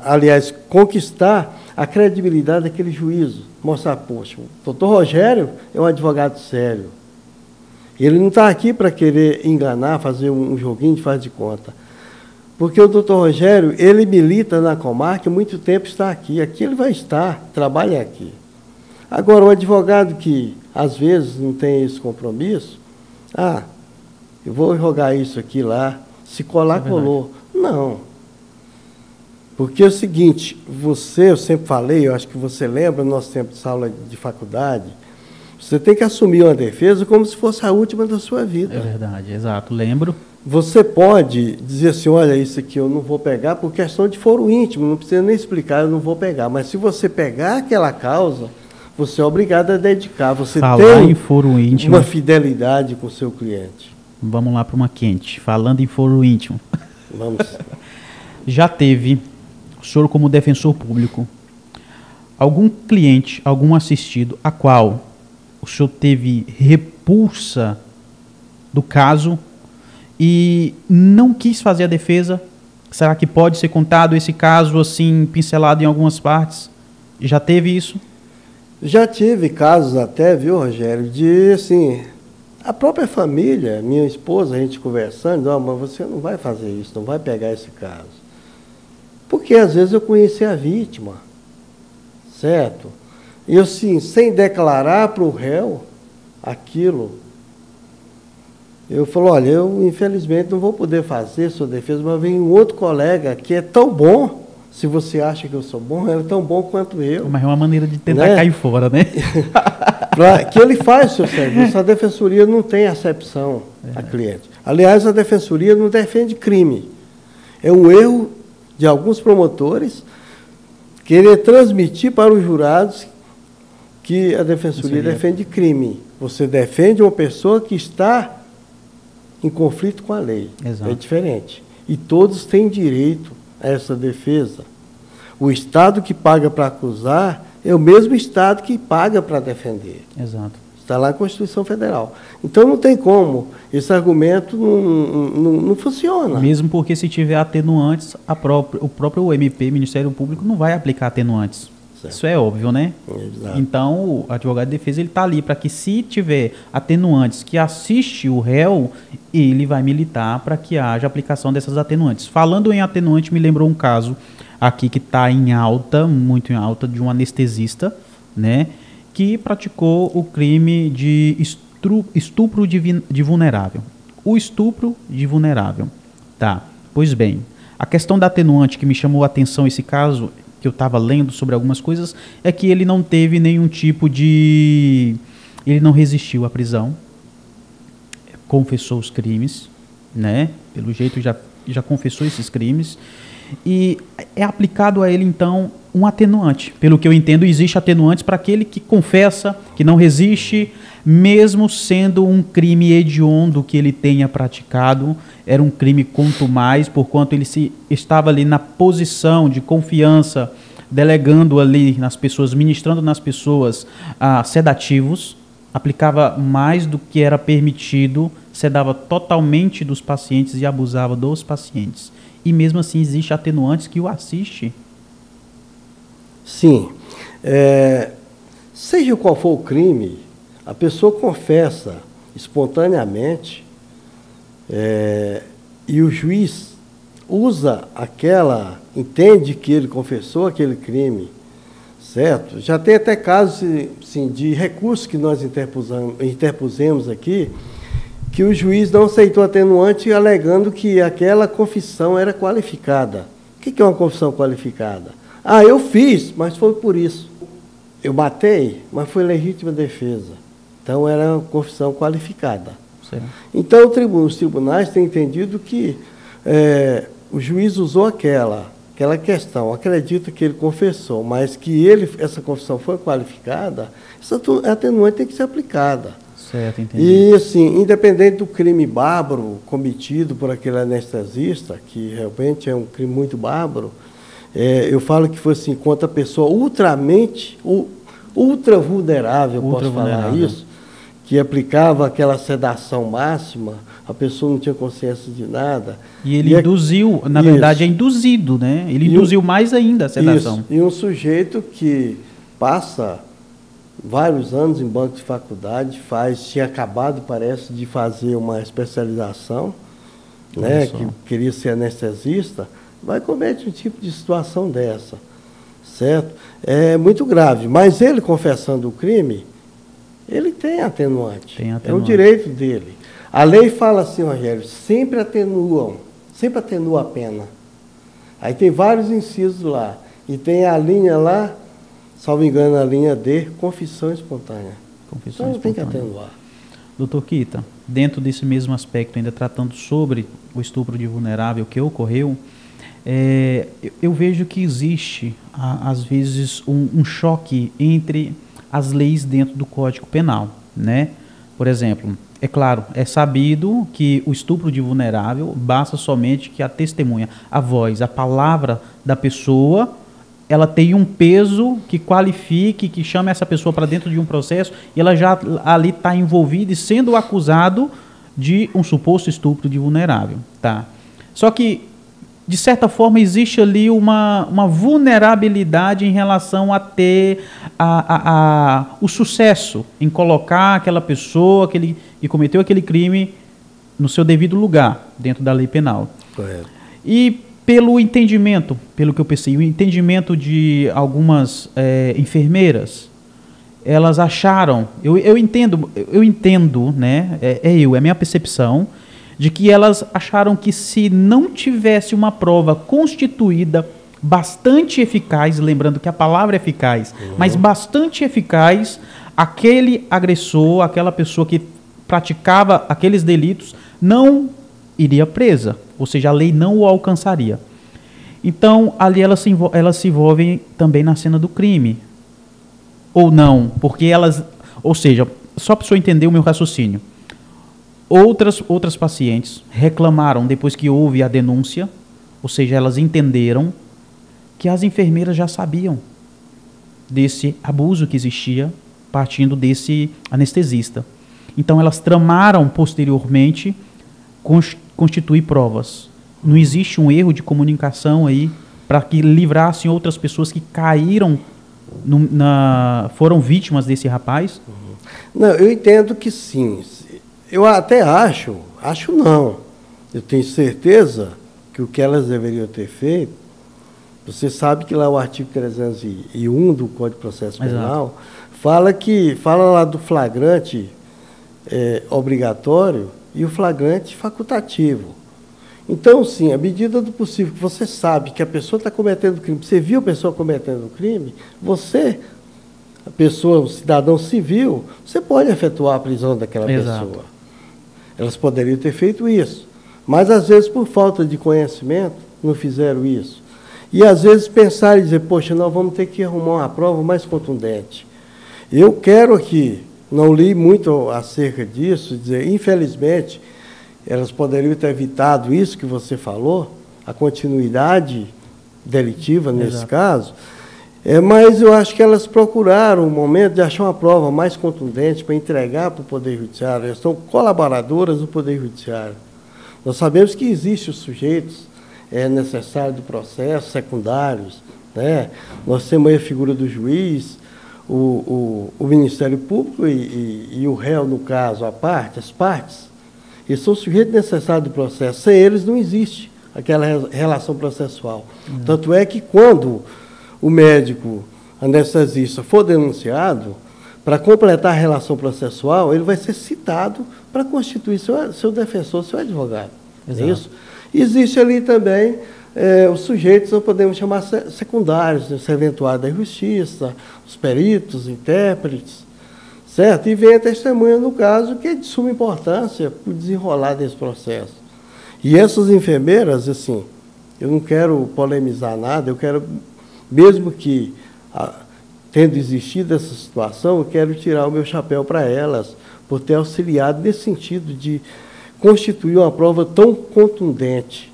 Speaker 2: aliás, conquistar a credibilidade daquele juízo. Mostrar, poxa, o doutor Rogério é um advogado sério. Ele não está aqui para querer enganar, fazer um joguinho de faz de conta. Porque o doutor Rogério, ele milita na comarca, muito tempo está aqui. Aqui ele vai estar, trabalha aqui. Agora, o advogado que, às vezes, não tem esse compromisso, eu vou jogar isso aqui lá, se colar, colou. Não. Porque é o seguinte, eu sempre falei, eu acho que você lembra, no nosso tempo de sala de faculdade, você tem que assumir uma defesa como se fosse a última da sua vida.
Speaker 1: É verdade, exato, lembro.
Speaker 2: Você pode dizer assim, olha, isso aqui eu não vou pegar por questão de foro íntimo, não precisa nem explicar, eu não vou pegar. Mas se você pegar aquela causa, você é obrigado a dedicar. Você tem
Speaker 1: em foro íntimo,
Speaker 2: uma fidelidade com o seu cliente.
Speaker 1: Vamos lá para uma quente. Falando em foro íntimo.
Speaker 2: Vamos.
Speaker 1: Já teve, o senhor como defensor público, algum cliente, algum assistido, a qual o senhor teve repulsa do caso e não quis fazer a defesa? Será que pode ser contado esse caso assim, pincelado em algumas partes? Já teve isso?
Speaker 2: Já tive casos até, viu, Rogério, de, assim, a própria família, minha esposa, a gente conversando, mas você não vai fazer isso, não vai pegar esse caso. Porque, às vezes, eu conheci a vítima, certo? E, assim, sem declarar para o réu aquilo, eu falo, olha, eu, infelizmente, não vou poder fazer sua defesa, mas vem um outro colega que é tão bom. Se você acha que eu sou bom, ele é tão bom quanto eu.
Speaker 1: Mas é uma maneira de tentar cair fora, né?
Speaker 2: Que ele faz o seu serviço. A defensoria não tem acepção a cliente. Aliás, a defensoria não defende crime. É um erro de alguns promotores querer transmitir para os jurados que a defensoria defende crime. Você defende uma pessoa que está em conflito com a lei.
Speaker 1: Exato.
Speaker 2: É diferente. E todos têm direito a essa defesa. O Estado que paga para acusar é o mesmo Estado que paga para defender.
Speaker 1: Exato.
Speaker 2: Está lá na Constituição Federal. Então não tem como. Esse argumento não funciona.
Speaker 1: Mesmo porque se tiver atenuantes, o próprio MP, Ministério Público, não vai aplicar atenuantes. Certo. Isso é óbvio, né?
Speaker 2: Exato.
Speaker 1: Então, o advogado de defesa está ali para que, se tiver atenuantes que assiste o réu, ele vai militar para que haja aplicação dessas atenuantes. Falando em atenuante, me lembrou um caso aqui que está em alta, muito em alta, de um anestesista, né? que praticou o crime de estupro de vulnerável. O estupro de vulnerável. Tá, pois bem, a questão da atenuante que me chamou a atenção esse caso, que eu estava lendo sobre algumas coisas, é que ele não teve nenhum tipo de... Ele não resistiu à prisão, confessou os crimes, né? Pelo jeito já confessou esses crimes, e é aplicado a ele, então, um atenuante. Pelo que eu entendo, existe atenuantes para aquele que confessa, que não resiste, mesmo sendo um crime hediondo que ele tenha praticado, era um crime contumaz, porquanto ele estava ali na posição de confiança, delegando ali nas pessoas, ministrando nas pessoas sedativos, aplicava mais do que era permitido, sedava totalmente dos pacientes e abusava dos pacientes. E mesmo assim existe atenuantes que o assiste.
Speaker 2: Sim. Seja qual for o crime, a pessoa confessa espontaneamente e o juiz entende que ele confessou aquele crime, certo? Já tem até casos sim, de recurso que nós interpusemos aqui, que o juiz não aceitou atenuante alegando que aquela confissão era qualificada. O que é uma confissão qualificada? Eu fiz, mas foi por isso. Eu matei, mas foi legítima defesa. Então, era uma confissão qualificada.
Speaker 1: Certo.
Speaker 2: Então, os tribunais têm entendido que o juiz usou aquela questão, acredita que ele confessou, mas que essa confissão foi qualificada, essa atenuante tem que ser aplicada.
Speaker 1: Certo, entendi.
Speaker 2: E, assim, independente do crime bárbaro cometido por aquele anestesista, que realmente é um crime muito bárbaro, eu falo que foi assim, contra a pessoa ultra vulnerável, posso falar isso, que aplicava aquela sedação máxima, a pessoa não tinha consciência de nada.
Speaker 1: E ele induziu, na verdade é induzido, né? Ele induziu mais ainda a sedação.
Speaker 2: Isso. E um sujeito que passa vários anos em banco de faculdade, tinha acabado, parece, de fazer uma especialização, né, que queria ser anestesista, vai cometer um tipo de situação dessa, certo? É muito grave, mas ele confessando o crime, ele tem atenuante. É o direito dele. A lei fala assim, Rogério, sempre atenua a pena. Aí tem vários incisos lá, e tem a linha lá, salvo engano, a linha D, confissão espontânea. Então tem que atenuar.
Speaker 1: Doutor Kita, dentro desse mesmo aspecto, ainda tratando sobre o estupro de vulnerável que ocorreu, eu vejo que existe, às vezes, um choque entre as leis dentro do Código Penal, né? Por exemplo, é claro, é sabido que o estupro de vulnerável basta somente que a testemunha, a voz, a palavra da pessoa, ela tem um peso que qualifique, que chame essa pessoa para dentro de um processo e ela já ali está envolvida e sendo acusado de um suposto estupro de vulnerável. Tá? Só que, de certa forma, existe ali uma vulnerabilidade em relação a ter o sucesso em colocar aquela pessoa que cometeu aquele crime no seu devido lugar, dentro da lei penal.
Speaker 2: Correto.
Speaker 1: E pelo entendimento, pelo que eu pensei, o entendimento de algumas enfermeiras, elas acharam, eu entendo, né, é a minha percepção, de que elas acharam que se não tivesse uma prova constituída bastante eficaz, lembrando que a palavra é eficaz, mas bastante eficaz, aquele agressor, aquela pessoa que praticava aqueles delitos, não iria presa, ou seja, a lei não o alcançaria. Então, ali elas se envolvem também na cena do crime. Ou não, porque ou seja, só para o senhor entender o meu raciocínio, outras pacientes reclamaram depois que houve a denúncia, ou seja, elas entenderam que as enfermeiras já sabiam desse abuso que existia partindo desse anestesista. Então, elas tramaram posteriormente constituir provas. Não existe um erro de comunicação aí para que livrassem outras pessoas que caíram, foram vítimas desse rapaz?
Speaker 2: Não, eu entendo que sim. Eu até acho não. Eu tenho certeza que o que elas deveriam ter feito, você sabe que lá o artigo 301 do Código de Processo Penal Fala lá do flagrante obrigatório e o flagrante facultativo. Então, sim, à medida do possível, que você sabe que a pessoa está cometendo crime, você viu a pessoa cometendo crime, você, a pessoa, o cidadão civil, você pode efetuar a prisão daquela pessoa. Elas poderiam ter feito isso, mas às vezes por falta de conhecimento não fizeram isso. E às vezes pensaram e dizer, poxa, nós vamos ter que arrumar uma prova mais contundente. Eu quero aqui, não li muito acerca disso, dizer, infelizmente, elas poderiam ter evitado isso que você falou, a continuidade delitiva nesse caso, mas eu acho que elas procuraram um momento de achar uma prova mais contundente para entregar para o Poder Judiciário. Elas são colaboradoras do Poder Judiciário. Nós sabemos que existem os sujeitos necessários do processo, secundários, né? Nós temos aí a figura do juiz, o Ministério Público e o réu, no caso, as partes. Eles são sujeitos necessários do processo. Sem eles não existe aquela relação processual. Tanto é que quando o médico anestesista for denunciado, para completar a relação processual, ele vai ser citado para constituir seu defensor, seu advogado. Exato. É isso? Existe ali também os sujeitos, nós podemos chamar secundários, os serventuários da justiça, os peritos, intérpretes, certo? E vem a testemunha, no caso, que é de suma importância para o desenrolar desse processo. E essas enfermeiras, assim, eu não quero polemizar nada, eu quero, mesmo que, tendo existido essa situação, eu quero tirar o meu chapéu para elas, por ter auxiliado nesse sentido de constituir uma prova tão contundente.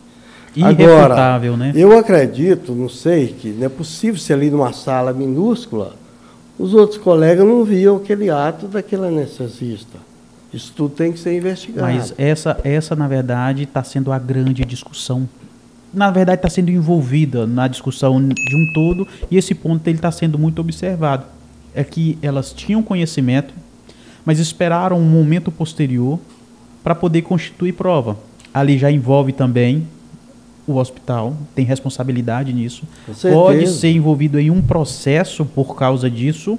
Speaker 1: Irrefutável, né?
Speaker 2: Eu acredito, não sei, que não é possível se ali numa sala minúscula, os outros colegas não viam aquele ato daquele anestesista. Isso tudo tem que ser investigado.
Speaker 1: Mas essa na verdade, está sendo a grande discussão. Na verdade, está sendo envolvida na discussão de um todo, e esse ponto ele está sendo muito observado. É que elas tinham conhecimento, mas esperaram um momento posterior para poder constituir prova. Ali já envolve também o hospital, tem responsabilidade nisso. Pode ser envolvido em um processo por causa disso,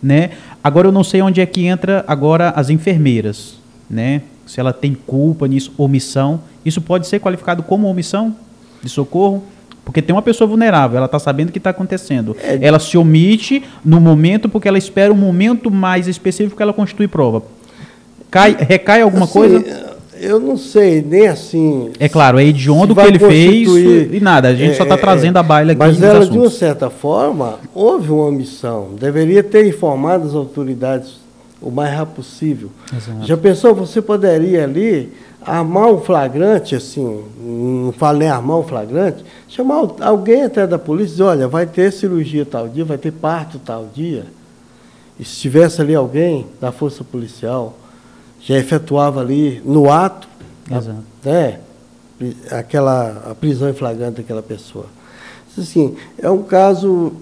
Speaker 1: né? Agora eu não sei onde é que entra agora as enfermeiras, né? Se ela tem culpa nisso, omissão, isso pode ser qualificado como omissão de socorro? Porque tem uma pessoa vulnerável, ela está sabendo o que está acontecendo. Ela se omite no momento porque ela espera um momento mais específico que ela constitui prova. Recai alguma coisa?
Speaker 2: Eu não sei, nem assim...
Speaker 1: É claro, é hediondo o que ele fez e nada, a gente só está trazendo a baila aqui.
Speaker 2: Mas ela, de uma certa forma, houve uma omissão. Deveria ter informado as autoridades o mais rápido possível. Exato. Já pensou, você poderia ali armar um flagrante, assim, não falo nem armar um flagrante, chamar alguém até da polícia e dizer, olha, vai ter cirurgia tal dia, vai ter parto tal dia. E se tivesse ali alguém da força policial, já efetuava ali no ato, a prisão em flagrante daquela pessoa. Assim, é um caso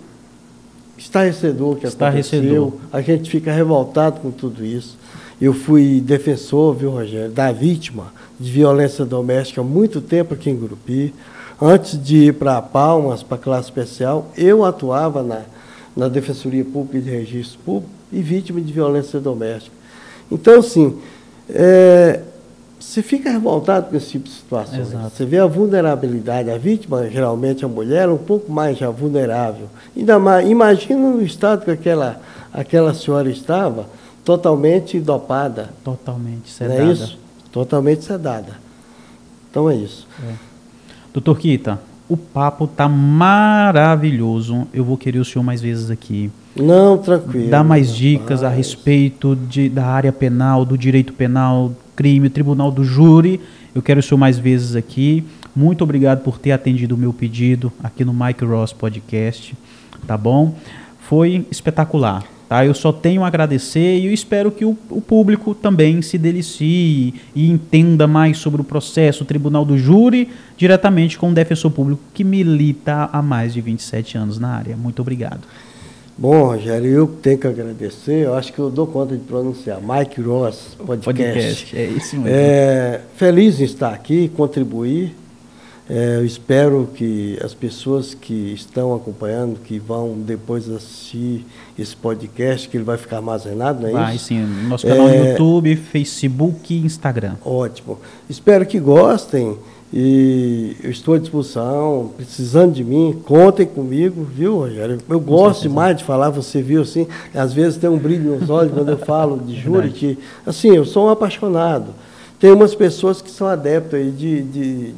Speaker 2: estarrecedor que aconteceu. A gente fica revoltado com tudo isso. Eu fui defensor, viu, Rogério, da vítima de violência doméstica há muito tempo aqui em Gurupi. Antes de ir para Palmas, para a classe especial, eu atuava na Defensoria Pública e de Registro Público e vítima de violência doméstica. Então, assim, você fica revoltado com esse tipo de situação. Exato. Você vê a vulnerabilidade. A vítima, geralmente a mulher, é um pouco mais já vulnerável. Ainda mais, imagina no estado que aquela senhora estava, totalmente dopada.
Speaker 1: Totalmente sedada.
Speaker 2: Não é isso? Totalmente sedada. Então é isso.
Speaker 1: Doutor Kita, o papo está maravilhoso. Eu vou querer o senhor mais vezes aqui.
Speaker 2: Não, tranquilo.
Speaker 1: Dá mais dicas a respeito da área penal, do direito penal, crime, tribunal do júri. Eu quero o senhor mais vezes aqui. Muito obrigado por ter atendido o meu pedido aqui no Mike Ross Podcast. Tá bom? Foi espetacular. Tá? Eu só tenho a agradecer e eu espero que o público também se delicie e entenda mais sobre o processo, o tribunal do júri, diretamente com um defensor público que milita há mais de 27 anos na área. Muito obrigado.
Speaker 2: Bom, Rogério, eu tenho que agradecer, eu acho que eu dou conta de pronunciar, Mike Ross Podcast.
Speaker 1: É isso mesmo.
Speaker 2: Feliz em estar aqui, contribuir. Eu espero que as pessoas que estão acompanhando, que vão depois assistir esse podcast, que ele vai ficar armazenado, não é isso?
Speaker 1: Vai sim, no nosso canal no YouTube, Facebook e Instagram.
Speaker 2: Ótimo. Espero que gostem e eu estou à disposição, precisando de mim, contem comigo, viu, Rogério? Eu gosto demais de falar, você viu assim, às vezes tem um brilho nos olhos quando eu falo de júri, que, assim, eu sou um apaixonado. Tem umas pessoas que são adeptas aí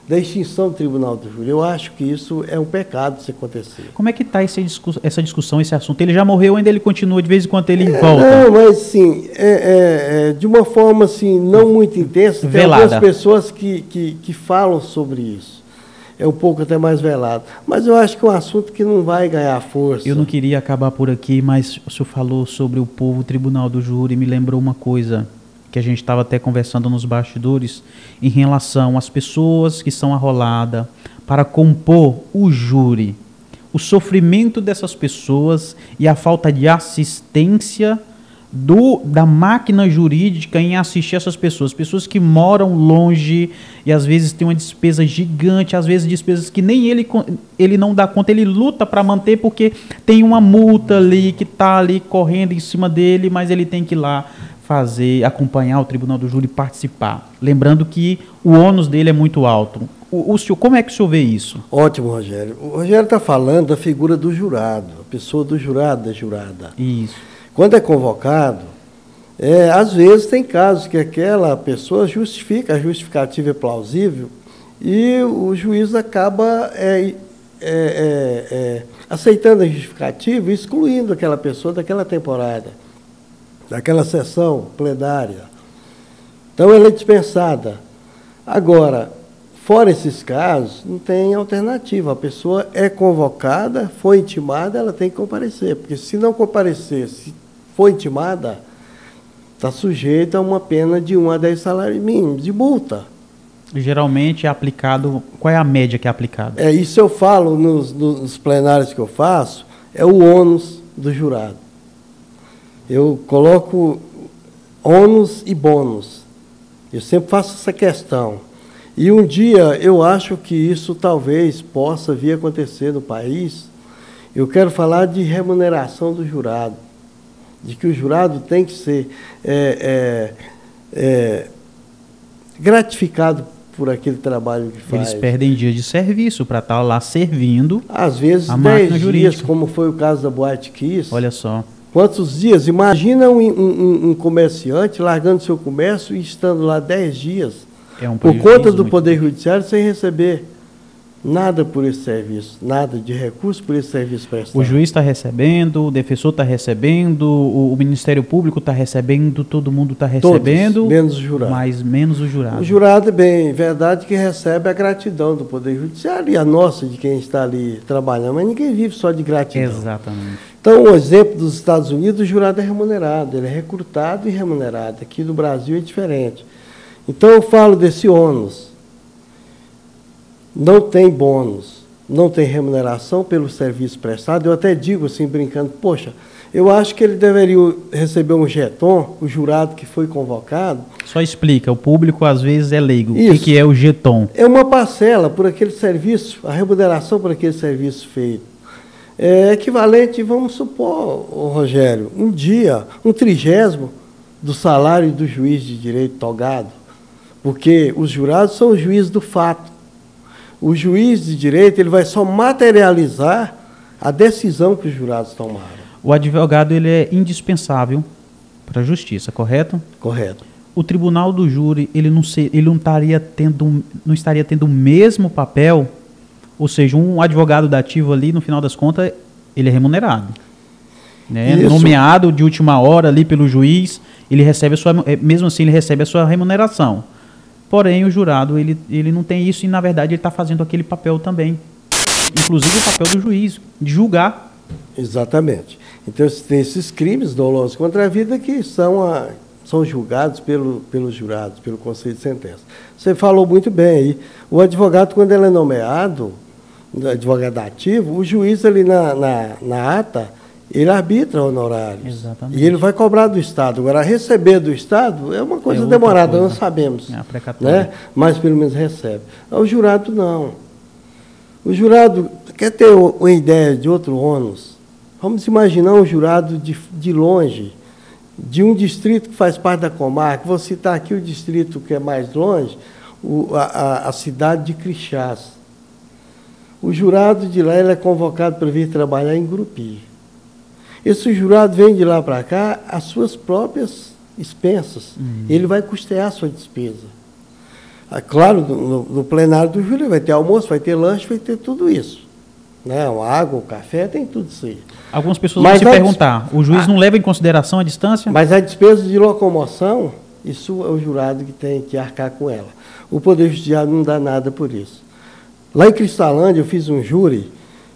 Speaker 2: da extinção do Tribunal do Júri. Eu acho que isso é um pecado se acontecer.
Speaker 1: Como é que está essa discussão, esse assunto? Ele já morreu, ainda ele continua, de vez em quando ele volta?
Speaker 2: Não, mas sim, de uma forma assim, não muito intensa, tem algumas pessoas que falam sobre isso. É um pouco até mais velado. Mas eu acho que é um assunto que não vai ganhar força.
Speaker 1: Eu não queria acabar por aqui, mas o senhor falou sobre o povo Tribunal do Júri, me lembrou uma coisa que a gente estava até conversando nos bastidores, em relação às pessoas que são arroladas para compor o júri. O sofrimento dessas pessoas e a falta de assistência da máquina jurídica em assistir essas pessoas. Pessoas que moram longe e às vezes tem uma despesa gigante, às vezes despesas que nem ele não dá conta, ele luta para manter porque tem uma multa ali que está ali correndo em cima dele, mas ele tem que ir lá acompanhar o Tribunal do Júri e participar. Lembrando que o ônus dele é muito alto. O senhor, como é que o senhor vê isso?
Speaker 2: Ótimo, Rogério. O Rogério está falando da figura do jurado, a pessoa do jurado, da jurada.
Speaker 1: Isso.
Speaker 2: Quando é convocado, às vezes tem casos que aquela pessoa justifica, a justificativa é plausível, e o juiz acaba aceitando a justificativa e excluindo aquela pessoa daquela temporada, daquela sessão plenária. Então, ela é dispensada. Agora, fora esses casos, não tem alternativa. A pessoa é convocada, foi intimada, ela tem que comparecer. Porque se não comparecer, se for intimada, está sujeita a uma pena de 1 a 10 salários mínimos, de multa.
Speaker 1: Geralmente é aplicado... Qual é a média que é aplicada?
Speaker 2: Isso eu falo nos plenários que eu faço, é o ônus do jurado. Eu coloco ônus e bônus. Eu sempre faço essa questão. E um dia eu acho que isso talvez possa vir a acontecer no país. Eu quero falar de remuneração do jurado, de que o jurado tem que ser gratificado por aquele trabalho que faz.
Speaker 1: Eles perdem dia de serviço para estar lá servindo.
Speaker 2: Às vezes 10 dias, como foi o caso da Boate Kiss.
Speaker 1: Olha só.
Speaker 2: Quantos dias? Imagina um comerciante largando seu comércio e estando lá 10 dias, por conta do Poder Judiciário, sem receber nada por esse serviço, nada de recurso por esse serviço prestado.
Speaker 1: O juiz está recebendo, o defensor está recebendo, o Ministério Público está recebendo, todo mundo está recebendo.
Speaker 2: Todos, menos o jurado.
Speaker 1: Mas menos o jurado.
Speaker 2: O jurado, é bem verdade que recebe a gratidão do Poder Judiciário e a nossa, de quem está ali trabalhando, mas ninguém vive só de gratidão.
Speaker 1: Exatamente.
Speaker 2: Então, o exemplo dos Estados Unidos, o jurado é remunerado, ele é recrutado e remunerado. Aqui no Brasil é diferente. Então, eu falo desse ônus. Não tem bônus, não tem remuneração pelo serviço prestado. Eu até digo assim, brincando, poxa, eu acho que ele deveria receber um jeton, o jurado que foi convocado.
Speaker 1: Só explica, o público às vezes é leigo. O que é o jeton?
Speaker 2: É uma parcela por aquele serviço, a remuneração por aquele serviço feito. É equivalente, vamos supor, Rogério, um dia, 1/30 do salário do juiz de direito togado, porque os jurados são os juízes do fato. O juiz de direito ele vai só materializar a decisão que os jurados tomaram. O
Speaker 1: advogado ele é indispensável para a justiça, correto?
Speaker 2: Correto.
Speaker 1: O tribunal do júri ele não estaria tendo o mesmo papel. Ou seja, um advogado dativo ali, no final das contas, ele é remunerado. Né? Nomeado de última hora ali pelo juiz, ele recebe mesmo assim, ele recebe a sua remuneração. Porém, o jurado, ele não tem isso e, na verdade, ele está fazendo aquele papel também. Inclusive o papel do juiz, de julgar.
Speaker 2: Exatamente. Então, tem esses crimes dolosos contra a vida que são julgados pelos jurados, pelo Conselho de Sentença. Você falou muito bem aí. O advogado, quando ele é nomeado, advogado ativo, o juiz ali na ata, Ele arbitra honorários.
Speaker 1: Exatamente.
Speaker 2: E ele vai cobrar do Estado. Agora, receber do Estado é uma coisa demorada, não sabemos.
Speaker 1: É a precatória.
Speaker 2: Né? Mas pelo menos recebe. O jurado não. O jurado quer ter uma ideia de outro ônus. Vamos imaginar um jurado de longe, de um distrito que faz parte da comarca. Vou citar aqui o distrito que é mais longe, a cidade de Crixás. O jurado de lá ele é convocado para vir trabalhar em Grupi. Esse jurado vem de lá para cá as suas próprias expensas. Ele vai custear a sua despesa. Claro, no plenário do júri vai ter almoço, vai ter lanche, vai ter tudo isso. Né? Uma água, um café, tem tudo isso aí.
Speaker 1: Algumas pessoas vão se perguntar, o juiz não leva em consideração a distância?
Speaker 2: Mas a despesa de locomoção, isso é o jurado que tem que arcar com ela. O Poder Judiciário não dá nada por isso. Lá em Cristalândia, eu fiz um júri,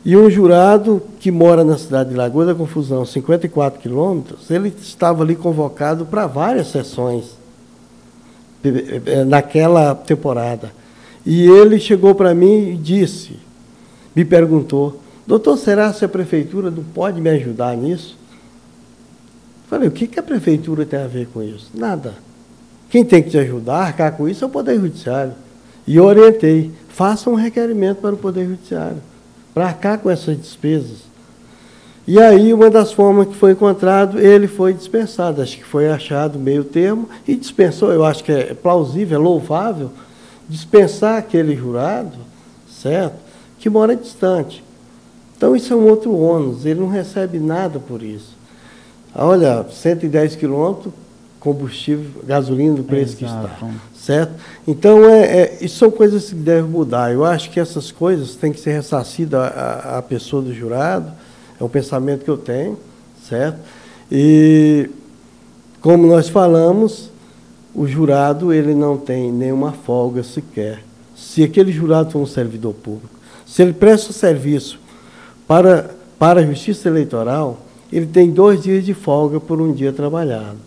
Speaker 2: e um jurado que mora na cidade de Lagoa da Confusão, 54 quilômetros, ele estava ali convocado para várias sessões naquela temporada. E ele chegou para mim e disse, me perguntou, doutor, será que a prefeitura não pode me ajudar nisso? Falei, o que a prefeitura tem a ver com isso? Nada. Quem tem que te ajudar a arcar com isso é o Poder Judiciário. E eu orientei, faça um requerimento para o Poder Judiciário, para arcar com essas despesas. E aí, uma das formas que foi encontrado, ele foi dispensado. Acho que foi achado meio termo e dispensou. Eu acho que é plausível, é louvável, dispensar aquele jurado, certo, que mora distante. Então, isso é um outro ônus, ele não recebe nada por isso. Olha, 110 quilômetros, combustível, gasolina do preço que está, certo? Então, isso são coisas que devem mudar. Eu acho que essas coisas têm que ser ressarcidas à pessoa do jurado, é um pensamento que eu tenho, certo? E, como nós falamos, o jurado ele não tem nenhuma folga sequer. Se aquele jurado for um servidor público, se ele presta serviço para a Justiça Eleitoral, ele tem 2 dias de folga por um dia trabalhado.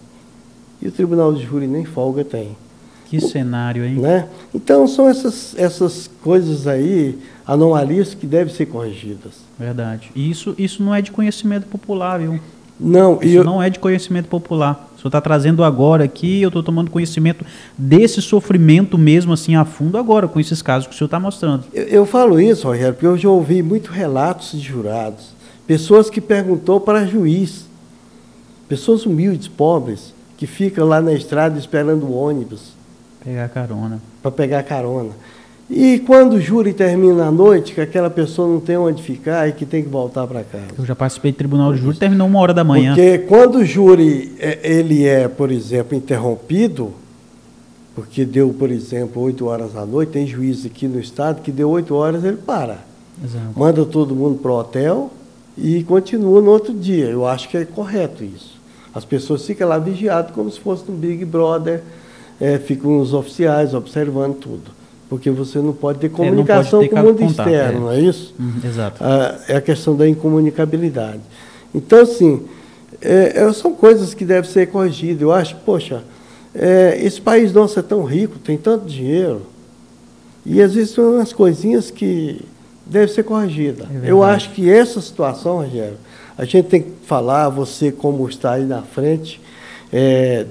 Speaker 2: E o Tribunal de Júri nem folga tem.
Speaker 1: Que cenário, hein?
Speaker 2: Né? Então, são essas coisas aí, anomalias que devem ser corrigidas.
Speaker 1: Verdade. E isso não é de conhecimento popular, viu?
Speaker 2: Não.
Speaker 1: Isso não é de conhecimento popular. O senhor está trazendo agora aqui, eu estou tomando conhecimento desse sofrimento mesmo, assim, a fundo agora, com esses casos que o senhor está mostrando.
Speaker 2: Eu falo isso, Rogério, porque eu já ouvi muitos relatos de jurados, pessoas que perguntou para juiz, pessoas humildes, pobres, que ficam lá na estrada esperando o ônibus.
Speaker 1: Pegar carona.
Speaker 2: Para pegar carona. E quando o júri termina à noite, que aquela pessoa não tem onde ficar e que tem que voltar para casa.
Speaker 1: Eu já participei de tribunal de júri, terminou 1h da manhã.
Speaker 2: Porque quando o júri ele é, por exemplo, interrompido, porque deu, por exemplo, 8 horas da noite, tem juiz aqui no estado que deu 8 horas, ele para.
Speaker 1: Exato.
Speaker 2: Manda todo mundo para o hotel e continua no outro dia. Eu acho que é correto isso. As pessoas ficam lá vigiadas como se fosse um Big Brother, ficam os oficiais observando tudo. Porque você não pode ter comunicação com o mundo externo, não é isso?
Speaker 1: Exato.
Speaker 2: É a questão da incomunicabilidade. Então, assim, são coisas que devem ser corrigidas. Eu acho, poxa, esse país nosso é tão rico, tem tanto dinheiro, e às vezes são umas coisinhas que devem ser corrigidas. Eu acho que essa situação, Rogério, a gente tem que falar, você como está aí na frente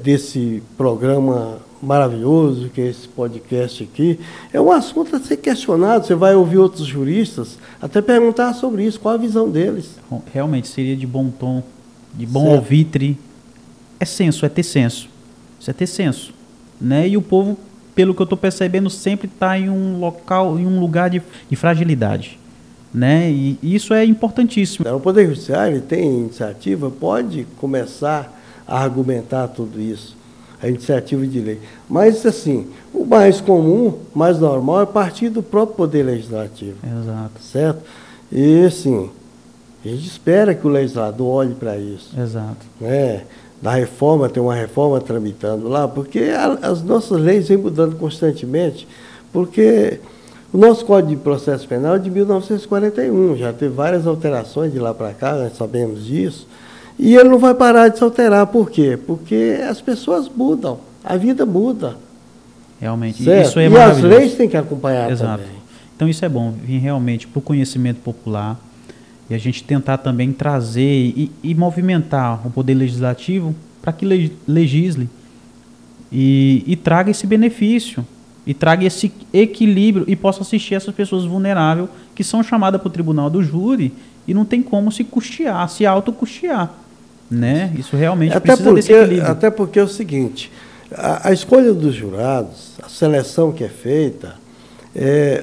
Speaker 2: desse programa maravilhoso, que é esse podcast aqui, é um assunto a ser questionado. Você vai ouvir outros juristas até perguntar sobre isso, qual a visão deles.
Speaker 1: Realmente, seria de bom tom, de bom ouvitre. É senso, é ter senso. Isso é ter senso. Né? E o povo, pelo que eu estou percebendo, sempre está em um local, em um lugar de fragilidade. Né? E isso é importantíssimo.
Speaker 2: O Poder Judiciário tem iniciativa, pode começar a argumentar tudo isso, a iniciativa de lei. Mas, assim, o mais comum, mais normal, é partir do próprio Poder Legislativo.
Speaker 1: Exato.
Speaker 2: Certo? E, assim, a gente espera que o legislador olhe para isso.
Speaker 1: Exato.
Speaker 2: Né? Da reforma, tem uma reforma tramitando lá, porque as nossas leis vêm mudando constantemente, porque o nosso Código de Processo Penal é de 1941, já teve várias alterações de lá para cá, nós sabemos disso. E ele não vai parar de se alterar. Por quê? Porque as pessoas mudam, a vida muda.
Speaker 1: Realmente,
Speaker 2: certo?
Speaker 1: isso é
Speaker 2: maravilhoso. E as leis têm que acompanhar.
Speaker 1: Exato.
Speaker 2: Também.
Speaker 1: Então isso é bom, vir realmente para o conhecimento popular. E a gente tentar também trazer e movimentar o Poder Legislativo para que legisle e traga esse benefício, e traga esse equilíbrio e possa assistir essas pessoas vulneráveis que são chamadas para o tribunal do júri e não tem como se custear, se autocustear. Né? Isso realmente precisa desse equilíbrio.
Speaker 2: Até porque é o seguinte, a escolha dos jurados, a seleção que é feita,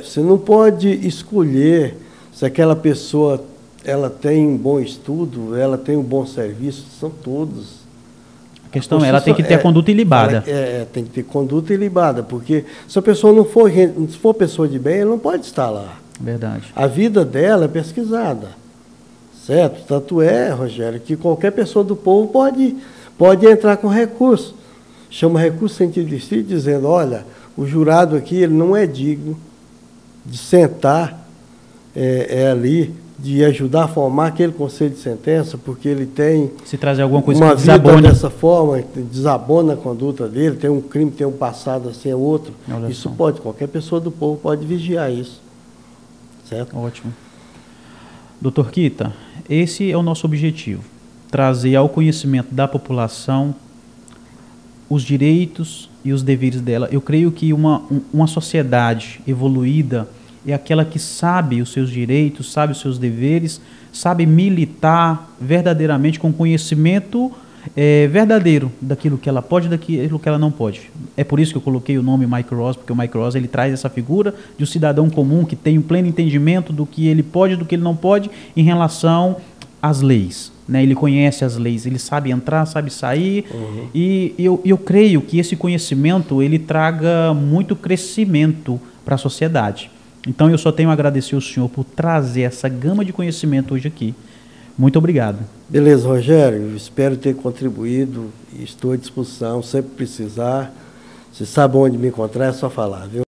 Speaker 2: você não pode escolher se aquela pessoa ela tem um bom estudo, ela tem um bom serviço, são todos.
Speaker 1: A questão é, ela tem que ter a conduta ilibada.
Speaker 2: Tem que ter conduta ilibada, porque se a pessoa não for pessoa de bem, ela não pode estar lá.
Speaker 1: Verdade.
Speaker 2: A vida dela é pesquisada, certo? Tanto é, Rogério, que qualquer pessoa do povo pode entrar com recurso. Chama recurso sentido distrito, dizendo, olha, o jurado aqui ele não é digno de sentar ali, de ajudar a formar aquele conselho de sentença, porque ele tem
Speaker 1: se trazer alguma coisa
Speaker 2: uma
Speaker 1: que
Speaker 2: vida
Speaker 1: desabone
Speaker 2: dessa forma, desabona a conduta dele, tem um crime, tem um passado assim, é outro.
Speaker 1: Olha
Speaker 2: isso
Speaker 1: só.
Speaker 2: pode, qualquer pessoa do povo pode vigiar isso. Certo?
Speaker 1: Ótimo. Doutor Kita, esse é o nosso objetivo, trazer ao conhecimento da população os direitos e os deveres dela. Eu creio que uma sociedade evoluída é aquela que sabe os seus direitos, sabe os seus deveres, sabe militar verdadeiramente com conhecimento verdadeiro daquilo que ela pode e daquilo que ela não pode. É por isso que eu coloquei o nome Mike Ross, porque o Mike Ross ele traz essa figura de um cidadão comum que tem um pleno entendimento do que ele pode e do que ele não pode em relação às leis. Né? Ele conhece as leis, ele sabe entrar, sabe sair, e eu creio que esse conhecimento ele traga muito crescimento para a sociedade. Então eu só tenho a agradecer ao senhor por trazer essa gama de conhecimento hoje aqui. Muito obrigado.
Speaker 2: Beleza, Rogério, espero ter contribuído e estou à disposição, sempre precisar. Você sabe onde me encontrar, é só falar, viu?